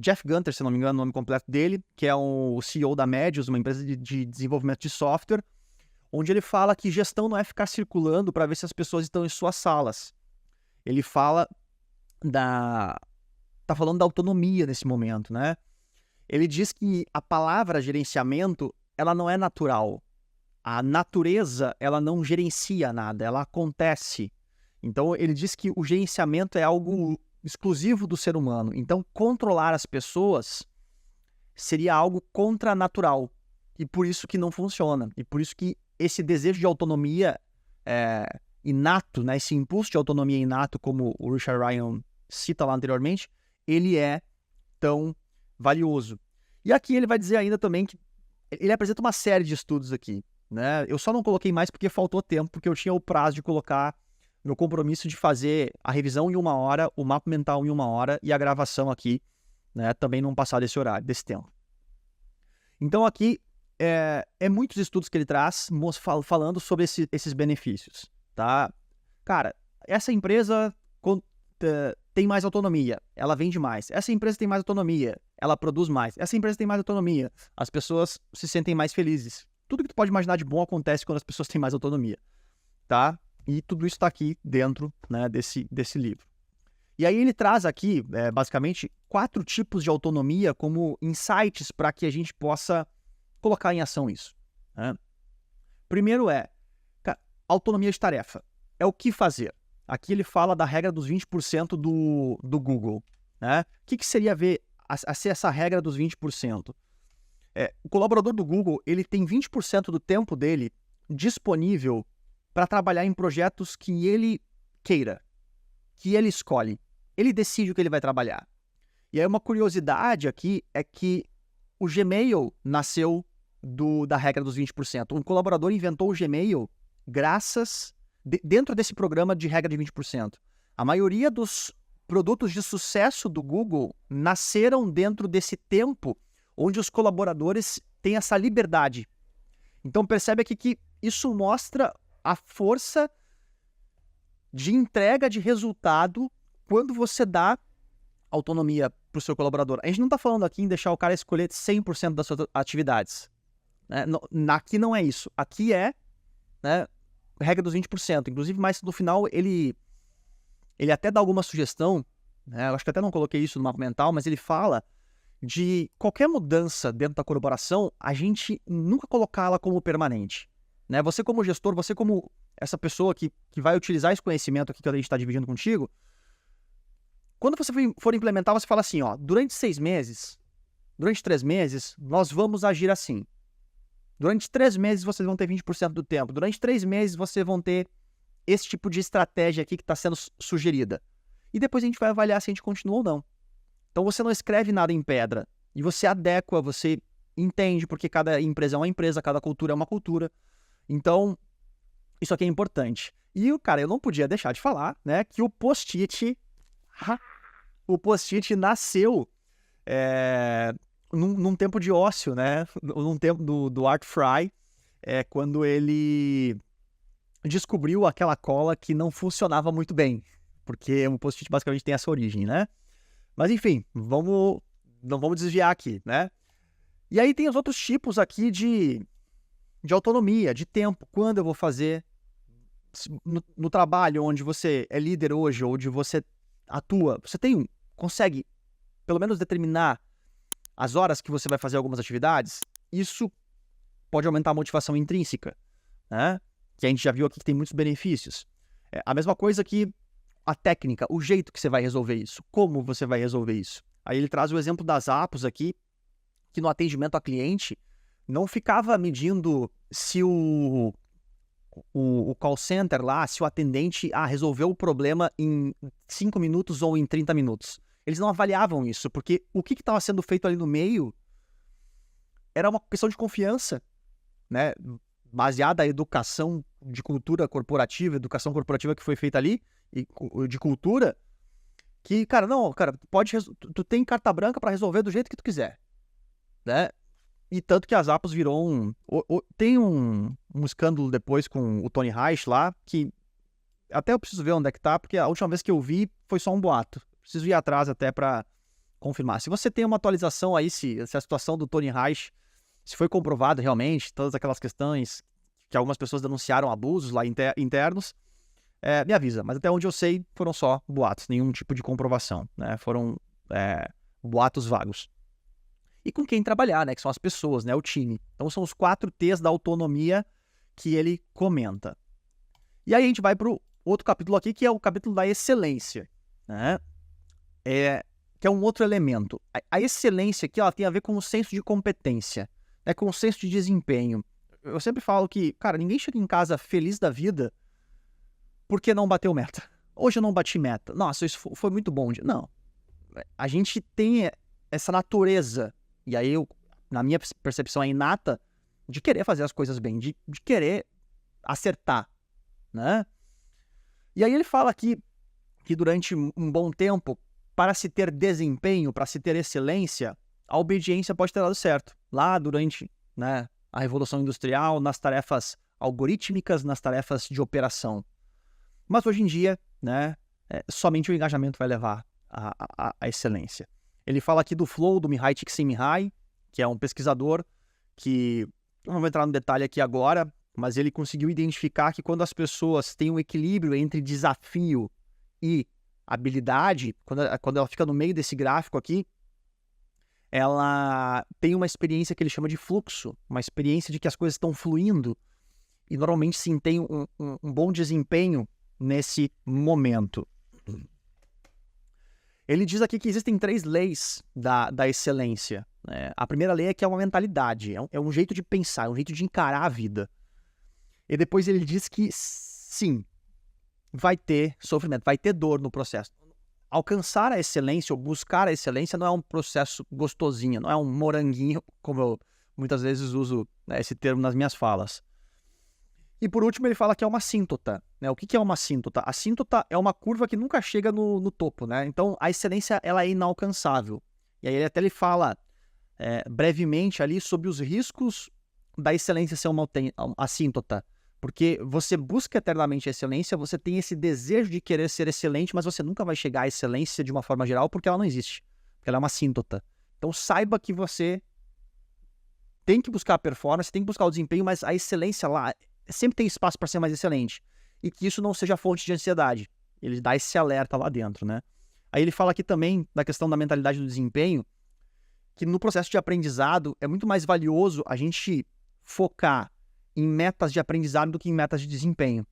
Speaker 1: Jeff Gunter, se não me engano, o nome completo dele, que é o CEO da Medius, uma empresa de desenvolvimento de software, onde ele fala que gestão não é ficar circulando para ver se as pessoas estão em suas salas. Ele fala tá falando da autonomia nesse momento, né? Ele diz que a palavra gerenciamento, ela não é natural. A natureza, ela não gerencia nada, ela acontece. Então, ele diz que o gerenciamento é algo exclusivo do ser humano. Então, controlar as pessoas seria algo contranatural. E por isso que não funciona. E por isso que esse desejo de autonomia inato, né, esse impulso de autonomia inato, como o Richard Ryan cita lá anteriormente, ele é tão valioso. E aqui ele vai dizer ainda também que ele apresenta uma série de estudos aqui, né? Eu só não coloquei mais porque faltou tempo, porque eu tinha o prazo de colocar meu compromisso de fazer a revisão em 1 hora, o mapa mental em 1 hora e a gravação aqui, né, também não passar desse horário, desse tempo. Então aqui é muitos estudos que ele traz falando sobre esses benefícios, tá? Cara, essa empresa tem mais autonomia, ela vende mais. Essa empresa tem mais autonomia, ela produz mais. Essa empresa tem mais autonomia, as pessoas se sentem mais felizes. Tudo que tu pode imaginar de bom acontece quando as pessoas têm mais autonomia, tá? E tudo isso está aqui dentro, né, desse livro. E aí ele traz aqui, basicamente, 4 tipos de autonomia como insights para que a gente possa colocar em ação isso, né? Primeiro autonomia de tarefa. É o que fazer. Aqui ele fala da regra dos 20% do Google, né? O que seria ser essa regra dos 20%? O colaborador do Google, ele tem 20% do tempo dele disponível para trabalhar em projetos que ele queira, que ele escolhe. Ele decide o que ele vai trabalhar. E aí uma curiosidade aqui é que o Gmail nasceu da regra dos 20%. Um colaborador inventou o Gmail dentro desse programa de regra de 20%. A maioria dos produtos de sucesso do Google nasceram dentro desse tempo onde os colaboradores têm essa liberdade. Então percebe aqui que isso mostra a força de entrega de resultado quando você dá autonomia para o seu colaborador. A gente não está falando aqui em deixar o cara escolher 100% das suas atividades, né? Aqui não é isso. Aqui é, né, regra dos 20%. Inclusive, mais no final, ele até dá alguma sugestão, né? Eu acho que até não coloquei isso no mapa mental, mas ele fala de qualquer mudança dentro da corporação, a gente nunca colocá-la como permanente, né? Você como gestor, você como essa pessoa que vai utilizar esse conhecimento aqui que a gente está dividindo contigo, quando você for implementar, você fala assim, ó, durante 6 meses, durante 3 meses, nós vamos agir assim. Durante 3 meses, vocês vão ter 20% do tempo. Durante 3 meses, vocês vão ter esse tipo de estratégia aqui que está sendo sugerida. E depois a gente vai avaliar se a gente continua ou não. Então, você não escreve nada em pedra. E você adequa, você entende, porque cada empresa é uma empresa, cada cultura é uma cultura. Então, isso aqui é importante. E, cara, eu não podia deixar de falar, né, que o Post-it nasceu num tempo de ócio, né? Num tempo do Art Fry, quando ele descobriu aquela cola que não funcionava muito bem, porque o Post-it basicamente tem essa origem, né? Mas enfim, não vamos desviar aqui, né? E aí tem os outros tipos aqui de autonomia, de tempo. Quando eu vou fazer no trabalho onde você é líder hoje, onde você atua, você consegue pelo menos determinar as horas que você vai fazer algumas atividades. Isso pode aumentar a motivação intrínseca, né? Que a gente já viu aqui que tem muitos benefícios. A mesma coisa que a técnica, o jeito que você vai resolver isso, como você vai resolver isso. Aí ele traz o exemplo das APOS aqui, que no atendimento a cliente não ficava medindo se o call center lá, se o atendente resolveu o problema em 5 minutos ou em 30 minutos. Eles não avaliavam isso, porque o que estava sendo feito ali no meio era uma questão de confiança, né? Baseada na educação de cultura corporativa, educação corporativa que foi feita ali, e de cultura, que, cara, não, cara, tu tem carta branca para resolver do jeito que tu quiser, né? E tanto que a Zappos virou tem um escândalo depois com o Tony Reich lá, que até eu preciso ver onde é que tá, porque a última vez que eu vi foi só um boato. Preciso ir atrás até para confirmar. Se você tem uma atualização aí, se a situação do Tony Reich, se foi comprovado realmente, todas aquelas questões que algumas pessoas denunciaram abusos lá internos, me avisa. Mas até onde eu sei, foram só boatos, nenhum tipo de comprovação, né? Foram boatos vagos. E com quem trabalhar, né? Que são as pessoas, né? O time. Então são os 4 T's da autonomia que ele comenta. E aí a gente vai para o outro capítulo aqui, que é o capítulo da excelência, né? Que é um outro elemento. A excelência aqui, ela tem a ver com o senso de competência, né? Com o senso de desempenho. Eu sempre falo que, cara, ninguém chega em casa feliz da vida porque não bateu meta. Hoje eu não bati meta. Nossa, isso foi muito bom. Não. A gente tem essa natureza, e aí na minha percepção é inata, de querer fazer as coisas bem, de querer acertar, né? E aí ele fala aqui que durante um bom tempo, para se ter desempenho, para se ter excelência, a obediência pode ter dado certo. Lá durante, né, a Revolução Industrial, nas tarefas algorítmicas, nas tarefas de operação. Mas hoje em dia, né, somente o engajamento vai levar à excelência. Ele fala aqui do flow do Mihai Csikszentmihalyi, que é um pesquisador que, não vou entrar no detalhe aqui agora, mas ele conseguiu identificar que quando as pessoas têm um equilíbrio entre desafio e habilidade, quando ela fica no meio desse gráfico aqui, ela tem uma experiência que ele chama de fluxo, uma experiência de que as coisas estão fluindo, e normalmente sim tem um bom desempenho nesse momento. Ele diz aqui que existem 3 leis da excelência, né? A primeira lei é que é uma mentalidade, é um jeito de pensar, é um jeito de encarar a vida. E depois ele diz que sim, vai ter sofrimento, vai ter dor no processo. Alcançar a excelência ou buscar a excelência não é um processo gostosinho, não é um moranguinho, como eu muitas vezes uso, né, esse termo nas minhas falas. E por último ele fala que é uma assíntota, né? O que é uma assíntota? A assíntota é uma curva que nunca chega no topo, né? Então a excelência ela é inalcançável. E aí ele fala brevemente ali sobre os riscos da excelência ser uma assíntota. Porque você busca eternamente a excelência, você tem esse desejo de querer ser excelente, mas você nunca vai chegar à excelência de uma forma geral porque ela não existe. Porque ela é uma assíntota. Então saiba que você tem que buscar a performance, tem que buscar o desempenho, mas a excelência lá sempre tem espaço para ser mais excelente. E que isso não seja fonte de ansiedade. Ele dá esse alerta lá dentro, né? Aí ele fala aqui também da questão da mentalidade do desempenho, que no processo de aprendizado é muito mais valioso a gente focar em metas de aprendizado do que em metas de desempenho.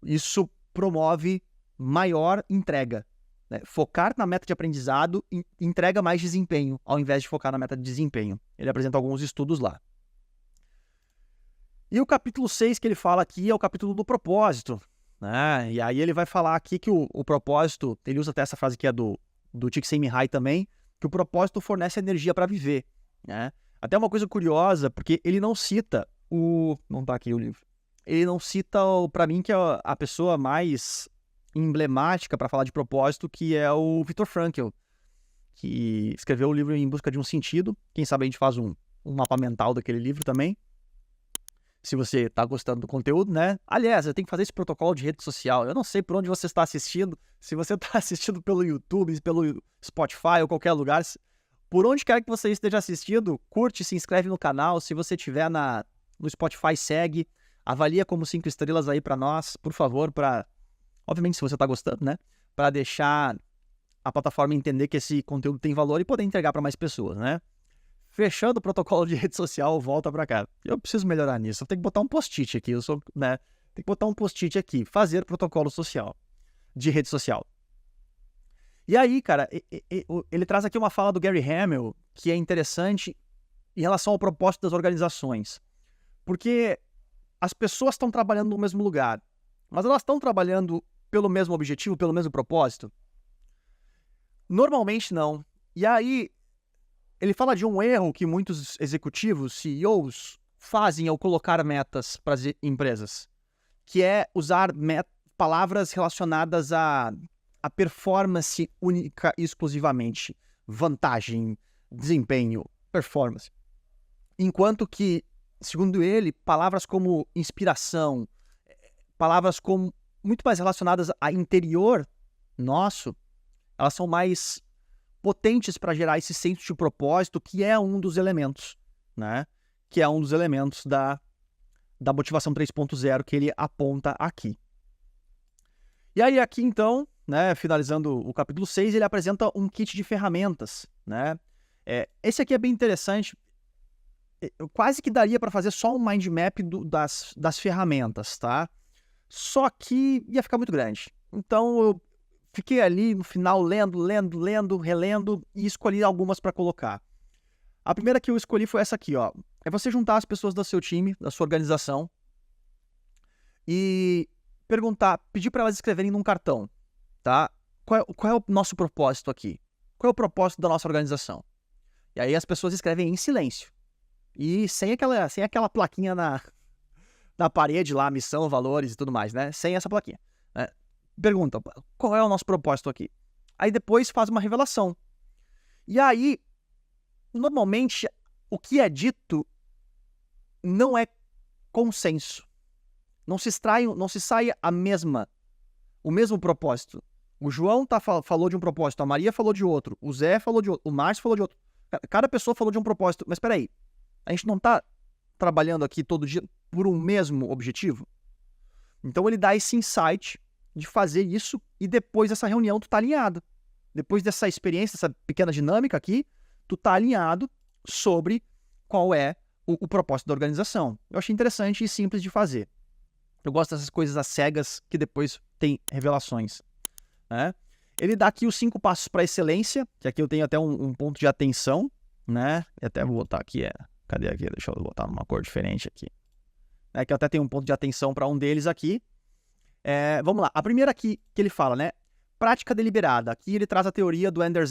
Speaker 1: Isso promove maior entrega, né? Focar na meta de aprendizado entrega mais desempenho, ao invés de focar na meta de desempenho. Ele apresenta alguns estudos lá. E o capítulo 6 que ele fala aqui é o capítulo do propósito, né? E aí ele vai falar aqui que o propósito, ele usa até essa frase que é do Csikszentmihalyi também, que o propósito fornece energia para viver, né? Até uma coisa curiosa, porque ele não cita não tá aqui o livro. Ele não cita, para mim, que é a pessoa mais emblemática para falar de propósito, que é o Viktor Frankl, que escreveu o livro Em Busca de um Sentido. Quem sabe a gente faz um mapa mental daquele livro também. Se você tá gostando do conteúdo, né? Aliás, eu tenho que fazer esse protocolo de rede social. Eu não sei por onde você está assistindo. Se você está assistindo pelo YouTube, pelo Spotify ou qualquer lugar, por onde quer que você esteja assistindo, curte, se inscreve no canal. Se você estiver no Spotify, segue. Avalia como 5 estrelas aí para nós, por favor, obviamente, se você tá gostando, né? Para deixar a plataforma entender que esse conteúdo tem valor e poder entregar para mais pessoas, né? Fechando o protocolo de rede social, volta para cá. Eu preciso melhorar nisso. Eu tenho que botar um post-it aqui. Tem que botar um post-it aqui. Fazer protocolo social, de rede social. E aí, cara, ele traz aqui uma fala do Gary Hamel, que é interessante em relação ao propósito das organizações. Porque as pessoas estão trabalhando no mesmo lugar, mas elas estão trabalhando pelo mesmo objetivo, pelo mesmo propósito? Normalmente não. E aí, ele fala de um erro que muitos executivos, CEOs, fazem ao colocar metas para as empresas, que é usar palavras relacionadas a performance única e exclusivamente. Vantagem, desempenho, performance. Enquanto que, segundo ele, palavras como inspiração, palavras como muito mais relacionadas a interior nosso, elas são mais potentes para gerar esse senso de propósito, que é um dos elementos, né? Que é um dos elementos da motivação 3.0 que ele aponta aqui. E aí aqui então, né, finalizando o capítulo 6, ele apresenta um kit de ferramentas, né? Esse aqui é bem interessante. Eu quase que daria para fazer só um mind map das ferramentas, tá? Só que ia ficar muito grande. Então eu fiquei ali no final lendo, relendo e escolhi algumas para colocar. A primeira que eu escolhi foi essa aqui, ó. É você juntar as pessoas do seu time, da sua organização e pedir para elas escreverem num cartão, tá? Qual é o nosso propósito aqui? Qual é o propósito da nossa organização? E aí as pessoas escrevem em silêncio. E sem aquela plaquinha na parede lá, missão, valores e tudo mais, né? Sem essa plaquinha. Né? Pergunta, qual é o nosso propósito aqui? Aí depois faz uma revelação. E aí, normalmente, o que é dito não é consenso. Não se sai o mesmo propósito. O João falou de um propósito, a Maria falou de outro, o Zé falou de outro, o Márcio falou de outro. Cada pessoa falou de um propósito. Mas peraí, a gente não está trabalhando aqui todo dia por um mesmo objetivo? Então ele dá esse insight de fazer isso e depois dessa reunião tu tá alinhado. Depois dessa experiência, dessa pequena dinâmica aqui, tu tá alinhado sobre qual é o propósito da organização. Eu achei interessante e simples de fazer. Eu gosto dessas coisas às cegas que depois tem revelações. Né? Ele dá aqui os 5 passos para excelência, que aqui eu tenho até um ponto de atenção, né? E até vou botar aqui, cadê aqui? Deixa eu botar numa cor diferente aqui. Que eu até tenho um ponto de atenção para um deles aqui. Vamos lá. A primeira aqui que ele fala, né? Prática deliberada. Aqui ele traz a teoria do Andrew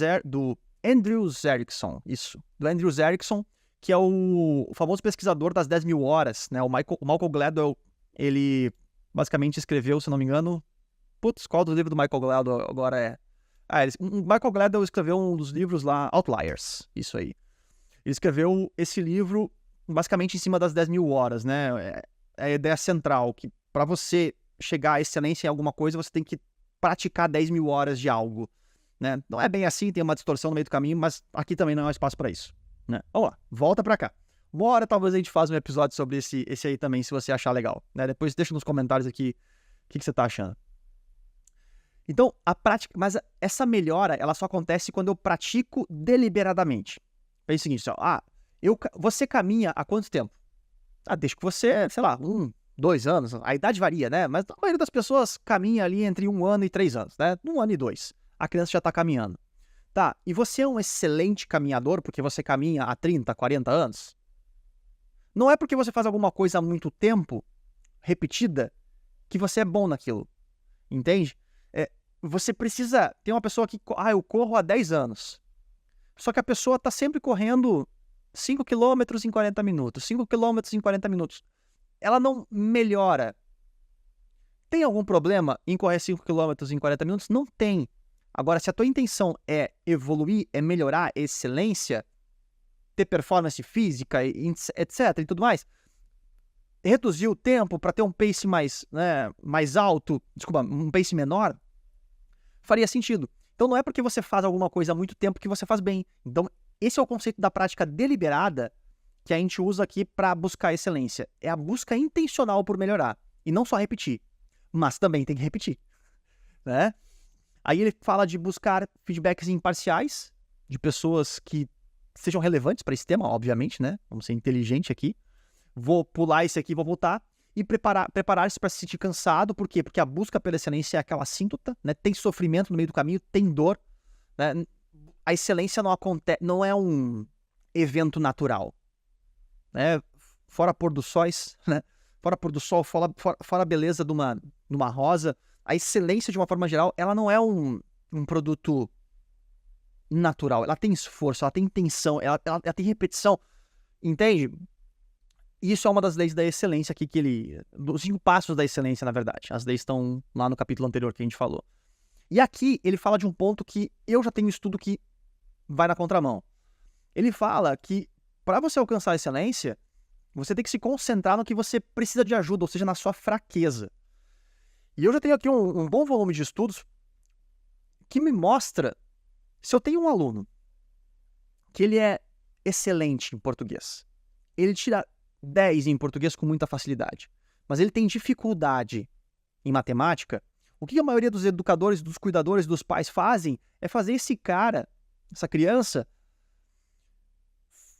Speaker 1: Erickson. Isso. Do Andrew Erickson, que é o famoso pesquisador das 10.000 horas, né? O Malcolm Gladwell, ele basicamente escreveu, se não me engano... Putz, qual do livro do Michael Gladwell agora é? O Michael Gladwell escreveu um dos livros lá, Outliers. Isso aí. Ele escreveu esse livro basicamente em cima das 10.000 horas, né? É a ideia central, que para você chegar à excelência em alguma coisa, você tem que praticar 10.000 horas de algo, né? Não é bem assim, tem uma distorção no meio do caminho, mas aqui também não é espaço para isso, né? Vamos lá, volta para cá. Uma hora talvez a gente faça um episódio sobre esse aí também, se você achar legal, né? Depois deixa nos comentários aqui o que você tá achando. Então, a prática, mas essa melhora, ela só acontece quando eu pratico deliberadamente. É o seguinte, você caminha há quanto tempo? Desde que você, sei lá, 2 anos, a idade varia, né? Mas a maioria das pessoas caminha ali entre 1 ano e 3 anos, né? 1 ano e 2, a criança já está caminhando. Tá, e você é um excelente caminhador porque você caminha há 30, 40 anos? Não é porque você faz alguma coisa há muito tempo, repetida, que você é bom naquilo, entende? Você precisa... Tem uma pessoa que... eu corro há 10 anos. Só que a pessoa está sempre correndo 5 km em 40 minutos. 5 km em 40 minutos. Ela não melhora. Tem algum problema em correr 5 km em 40 minutos? Não tem. Agora, se a tua intenção é evoluir, é melhorar, é excelência, ter performance física, etc. e tudo mais, reduzir o tempo para ter um pace mais alto, um pace menor, faria sentido. Então não é porque você faz alguma coisa há muito tempo que você faz bem. Então esse é o conceito da prática deliberada que a gente usa aqui para buscar excelência. É a busca intencional por melhorar. E não só repetir, mas também tem que repetir. Né? Aí ele fala de buscar feedbacks imparciais, de pessoas que sejam relevantes para esse tema, obviamente, né? Vamos ser inteligente aqui. Vou pular esse aqui, vou voltar. E preparar-se para se sentir cansado. Por quê? Porque a busca pela excelência é aquela assíntota, né? Tem sofrimento no meio do caminho, tem dor. Né? A excelência não é um evento natural. né? Fora pôr dos sóis, né? Fora pôr do sol, fora a beleza de uma rosa. A excelência, de uma forma geral, ela não é um produto natural. Ela tem esforço, ela tem intenção, ela tem repetição. Entende? Isso é uma das leis da excelência aqui dos 5 passos da excelência, na verdade. As leis estão lá no capítulo anterior que a gente falou. E aqui ele fala de um ponto que eu já tenho estudo que vai na contramão. Ele fala que para você alcançar a excelência, você tem que se concentrar no que você precisa de ajuda, ou seja, na sua fraqueza. E eu já tenho aqui um bom volume de estudos que me mostra, se eu tenho um aluno que ele é excelente em português, ele tira 10 em português com muita facilidade, mas ele tem dificuldade em matemática, o que a maioria dos educadores, dos cuidadores, dos pais fazem é fazer esse cara, essa criança,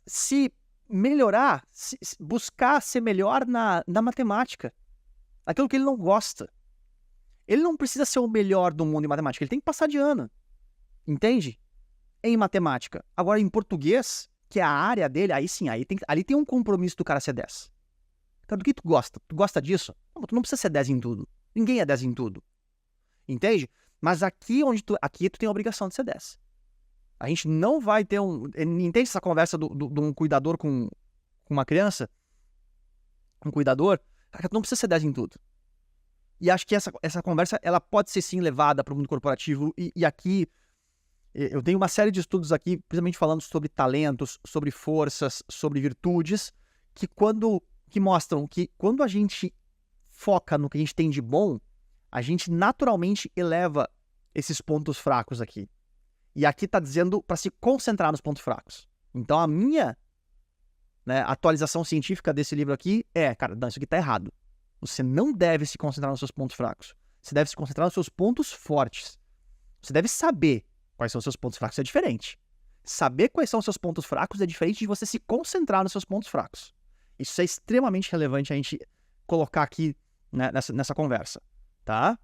Speaker 1: se melhorar, buscar ser melhor na matemática, aquilo que ele não gosta. Ele não precisa ser o melhor do mundo em matemática, ele tem que passar de ano, entende? Em matemática. Agora, em português, que é a área dele, aí sim, ali tem um compromisso do cara ser 10. Cara, do que tu gosta? Tu gosta disso? Não, tu não precisa ser 10 em tudo. Ninguém é 10 em tudo. Entende? Mas aqui tu tem a obrigação de ser 10. A gente não vai ter entende essa conversa de um cuidador com uma criança? Um cuidador? Cara, tu não precisa ser 10 em tudo. E acho que essa conversa, ela pode ser sim levada para o mundo corporativo. E aqui, eu tenho uma série de estudos aqui, principalmente falando sobre talentos, sobre forças, sobre virtudes, que mostram que quando a gente foca no que a gente tem de bom, a gente naturalmente eleva esses pontos fracos aqui. E aqui está dizendo para se concentrar nos pontos fracos. Então a minha atualização científica desse livro aqui cara, não, isso aqui está errado. Você não deve se concentrar nos seus pontos fracos. Você deve se concentrar nos seus pontos fortes. Você deve saber quais são os seus pontos fracos. É diferente. Saber quais são os seus pontos fracos é diferente de você se concentrar nos seus pontos fracos. Isso é extremamente relevante a gente colocar aqui, né, nessa conversa. Tá?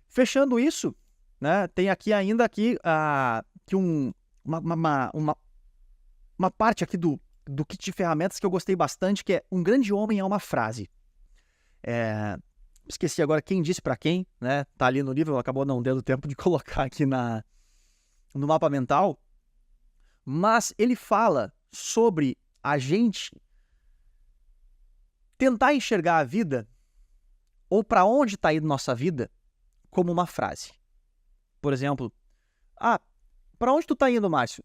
Speaker 1: Fechando isso, né, tem aqui ainda uma parte aqui do kit de ferramentas que eu gostei bastante, que é um grande homem é uma frase. Esqueci agora quem disse para quem, né? Tá ali no livro, acabou não dando tempo de colocar aqui no mapa mental. Mas ele fala sobre a gente tentar enxergar a vida, ou para onde está indo nossa vida, como uma frase. Por exemplo, para onde tu tá indo, Márcio?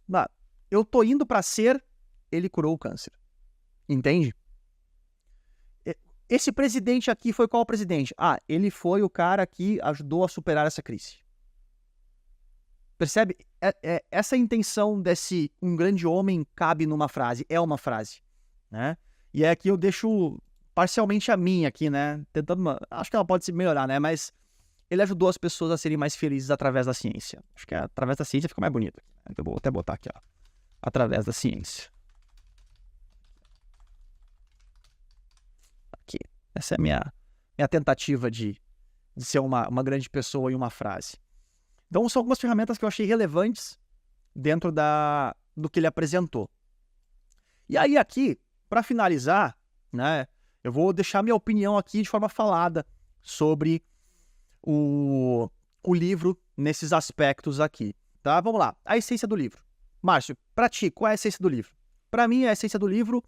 Speaker 1: Eu tô indo para ser, ele curou o câncer. Entende? Esse presidente aqui foi qual presidente? Ele foi o cara que ajudou a superar essa crise. Percebe? Essa intenção desse um grande homem cabe numa frase, é uma frase, né? E aqui eu deixo parcialmente a minha aqui, né? Tentando, acho que ela pode se melhorar, né? Mas ele ajudou as pessoas a serem mais felizes através da ciência. Acho que através da ciência fica mais bonito. Eu vou até botar aqui, ó. Através da ciência. Aqui. Essa é a minha tentativa de ser uma grande pessoa em uma frase. Então, são algumas ferramentas que eu achei relevantes dentro do que ele apresentou. E aí, aqui, para finalizar, né, eu vou deixar minha opinião aqui de forma falada sobre o livro nesses aspectos aqui. Tá? Vamos lá. A essência do livro. Márcio, para ti, qual é a essência do livro? Para mim, a essência do livro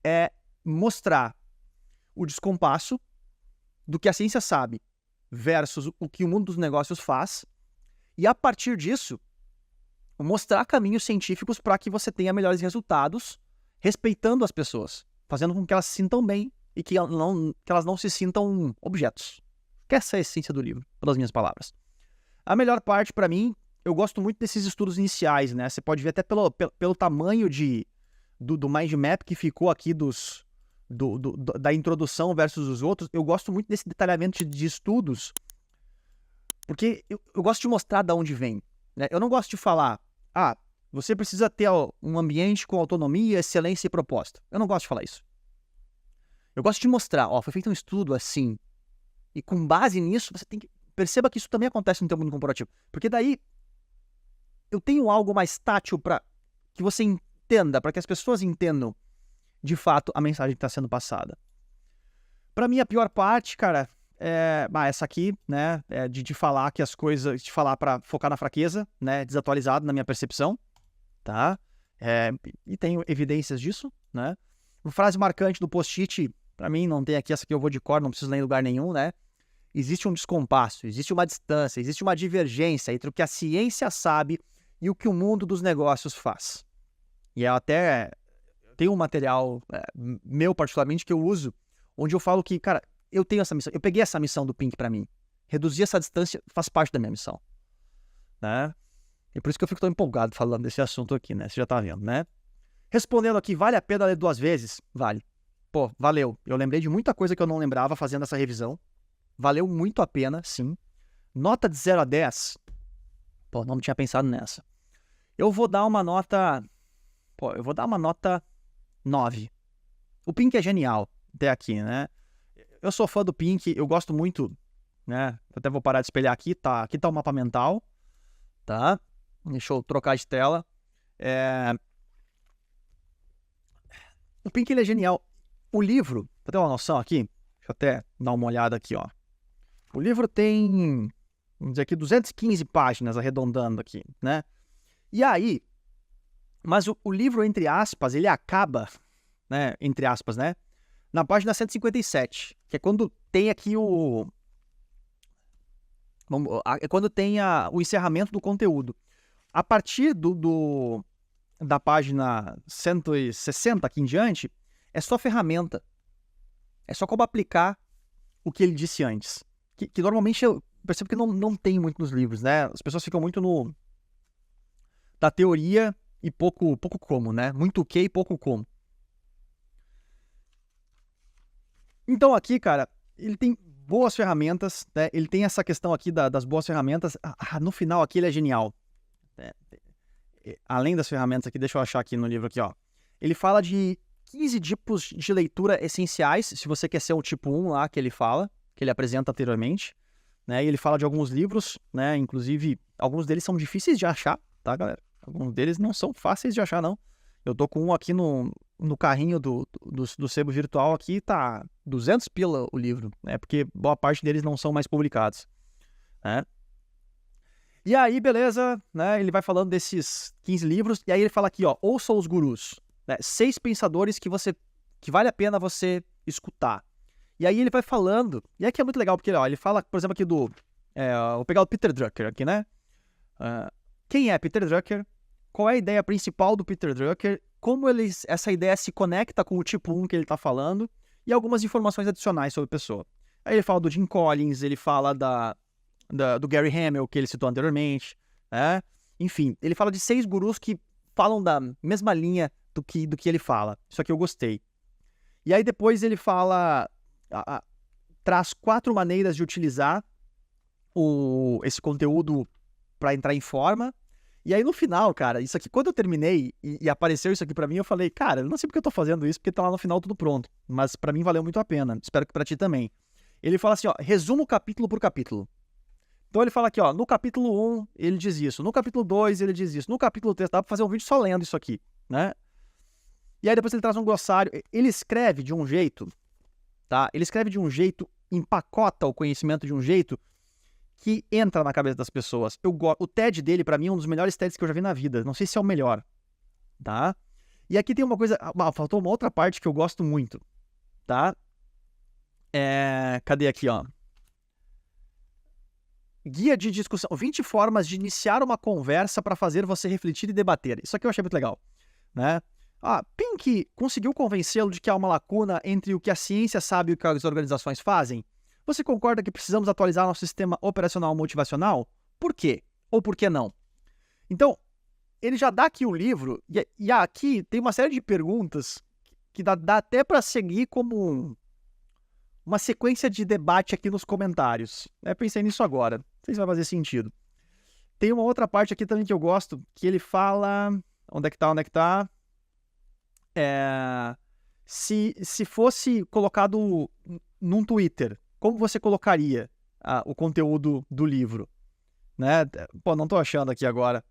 Speaker 1: é mostrar o descompasso do que a ciência sabe versus o que o mundo dos negócios faz e, a partir disso, mostrar caminhos científicos para que você tenha melhores resultados respeitando as pessoas, fazendo com que elas se sintam bem e que elas não se sintam objetos. Que essa é a essência do livro, pelas minhas palavras. A melhor parte, para mim, eu gosto muito desses estudos iniciais, né? Você pode ver até pelo tamanho do mind map que ficou aqui da introdução versus os outros. Eu gosto muito desse detalhamento de estudos, porque eu gosto de mostrar de onde vem, né? Eu não gosto de falar, você precisa ter um ambiente com autonomia, excelência e propósito. Eu não gosto de falar isso. Eu gosto de mostrar, foi feito um estudo assim, e com base nisso, você tem que... Perceba que isso também acontece no teu mundo corporativo. Porque daí, eu tenho algo mais tátil para que você entenda, para que as pessoas entendam de fato, a mensagem que está sendo passada. Para mim, a pior parte, cara, essa aqui, né, de falar que as coisas, de falar para focar na fraqueza, né, desatualizado na minha percepção, tá? E tenho evidências disso, né? Uma frase marcante do post-it, para mim, não tem aqui, essa aqui eu vou de cor, não preciso ler em lugar nenhum, né? Existe um descompasso, existe uma distância, existe uma divergência entre o que a ciência sabe e o que o mundo dos negócios faz. E eu até tenho um material meu, particularmente, que eu uso, onde eu falo que, cara, eu tenho essa missão, eu peguei essa missão do Pink para mim. Reduzir essa distância faz parte da minha missão, né? E por isso que eu fico tão empolgado falando desse assunto aqui, né? Você já tá vendo, né? Respondendo aqui, vale a pena ler 2 vezes? Vale. Pô, valeu. Eu lembrei de muita coisa que eu não lembrava fazendo essa revisão. Valeu muito a pena, sim. Nota de 0 a 10. Pô, não tinha pensado nessa. Eu vou dar uma nota... Pô, eu vou dar uma nota 9. O Pink é genial até aqui, né? Eu sou fã do Pink, eu gosto muito, né? Até vou parar de espelhar aqui, tá? Aqui tá o mapa mental, tá? Deixa eu trocar de tela. O Pink, ele é genial. O livro, pra ter uma noção aqui, deixa eu até dar uma olhada aqui, ó. O livro tem, vamos dizer aqui, 215 páginas, arredondando aqui, né? E aí, mas o livro, entre aspas, ele acaba, né, entre aspas, né, na página 157, que é quando tem aqui é quando tem o encerramento do conteúdo. A partir da página 160 aqui em diante, é só ferramenta. É só como aplicar o que ele disse antes. Que normalmente eu percebo que não tem muito nos livros, né? As pessoas ficam muito da teoria e pouco como, né? Muito o que e pouco como. Então aqui, cara, ele tem boas ferramentas, né? Ele tem essa questão aqui das boas ferramentas. No final aqui ele é genial. Além das ferramentas aqui, deixa eu achar aqui no livro aqui, ó. Ele fala de 15 tipos de leitura essenciais, se você quer ser o tipo 1 lá que ele fala, que ele apresenta anteriormente, né? E ele fala de alguns livros, né? Inclusive, alguns deles são difíceis de achar, tá, galera? Alguns deles não são fáceis de achar, não. Eu tô com um aqui no carrinho do sebo virtual aqui, tá 200 pila o livro, né? Porque boa parte deles não são mais publicados, né? E aí, beleza, né? Ele vai falando desses 15 livros, e aí ele fala aqui, ó, ouça os gurus, né? 6 pensadores que vale a pena você escutar. E aí ele vai falando, e aqui é muito legal, porque ó, ele fala, por exemplo, aqui vou pegar o Peter Drucker aqui, né? Quem é Peter Drucker? Qual é a ideia principal do Peter Drucker? Como essa ideia se conecta com o tipo 1 que ele está falando? E algumas informações adicionais sobre a pessoa. Aí ele fala do Jim Collins, ele fala do Gary Hamel, que ele citou anteriormente, né? Enfim, ele fala de 6 gurus que falam da mesma linha do que ele fala. Isso aqui eu gostei. E aí depois ele fala... traz 4 maneiras de utilizar esse conteúdo para entrar em forma. E aí no final, cara, isso aqui, quando eu terminei e apareceu isso aqui para mim, eu falei, cara, eu não sei porque eu tô fazendo isso, porque tá lá no final tudo pronto. Mas para mim valeu muito a pena. Espero que para ti também. Ele fala assim, ó, resuma o capítulo por capítulo. Então ele fala aqui, ó, no capítulo 1 ele diz isso, no capítulo 2 ele diz isso, no capítulo 3 dá pra fazer um vídeo só lendo isso aqui, né? E aí depois ele traz um glossário, ele escreve de um jeito, tá? Ele escreve de um jeito, empacota o conhecimento de um jeito que entra na cabeça das pessoas. O TED dele, pra mim, é um dos melhores TEDs que eu já vi na vida, não sei se é o melhor, tá? E aqui tem uma coisa, faltou uma outra parte que eu gosto muito, tá? Cadê aqui, ó? Guia de discussão, 20 formas de iniciar uma conversa para fazer você refletir e debater. Isso aqui eu achei muito legal, né? Pink conseguiu convencê-lo de que há uma lacuna entre o que a ciência sabe e o que as organizações fazem? Você concorda que precisamos atualizar nosso sistema operacional motivacional? Por quê? Ou por que não? Então, ele já dá aqui o livro, e aqui tem uma série de perguntas que dá até para seguir como uma sequência de debate aqui nos comentários. Pensei nisso agora. Não sei se vai fazer sentido. Tem uma outra parte aqui também que eu gosto, que ele fala... Onde é que tá? Se fosse colocado num Twitter, como você colocaria o conteúdo do livro? Né? Pô, não tô achando aqui agora.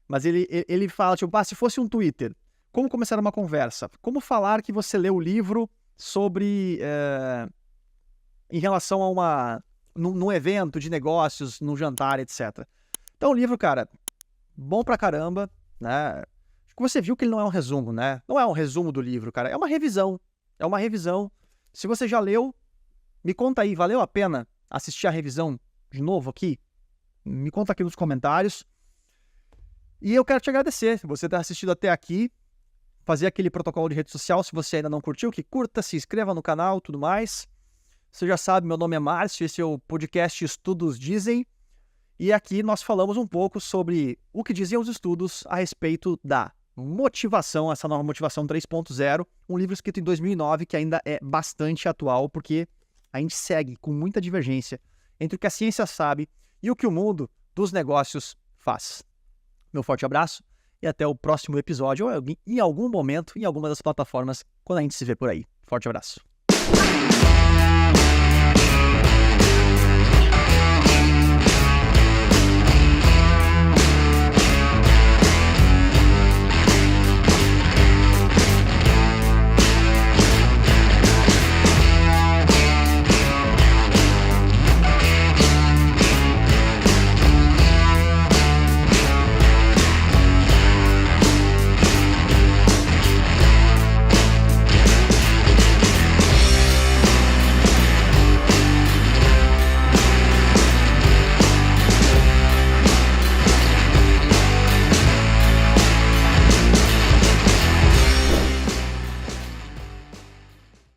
Speaker 1: Mas ele fala, tipo, se fosse um Twitter, Como começar uma conversa? Como falar que você leu o livro sobre... em relação a num evento de negócios, num jantar, etc. Então o livro, cara, bom pra caramba, né? Você viu que ele não é um resumo, né? Não é um resumo do livro, cara. É uma revisão. É uma revisão. Se você já leu, me conta aí, valeu a pena assistir a revisão de novo aqui? Me conta aqui nos comentários. E eu quero te agradecer se você ter assistido até aqui. Fazer aquele protocolo de rede social, se você ainda não curtiu, que curta, se inscreva no canal, tudo mais. Você já sabe, meu nome é Márcio, esse é o podcast Estudos Dizem. E aqui nós falamos um pouco sobre o que diziam os estudos a respeito da motivação, essa nova motivação 3.0, um livro escrito em 2009 que ainda é bastante atual, porque a gente segue com muita divergência entre o que a ciência sabe e o que o mundo dos negócios faz. Meu forte abraço e até o próximo episódio, ou em algum momento, em alguma das plataformas, quando a gente se vê por aí. Forte abraço.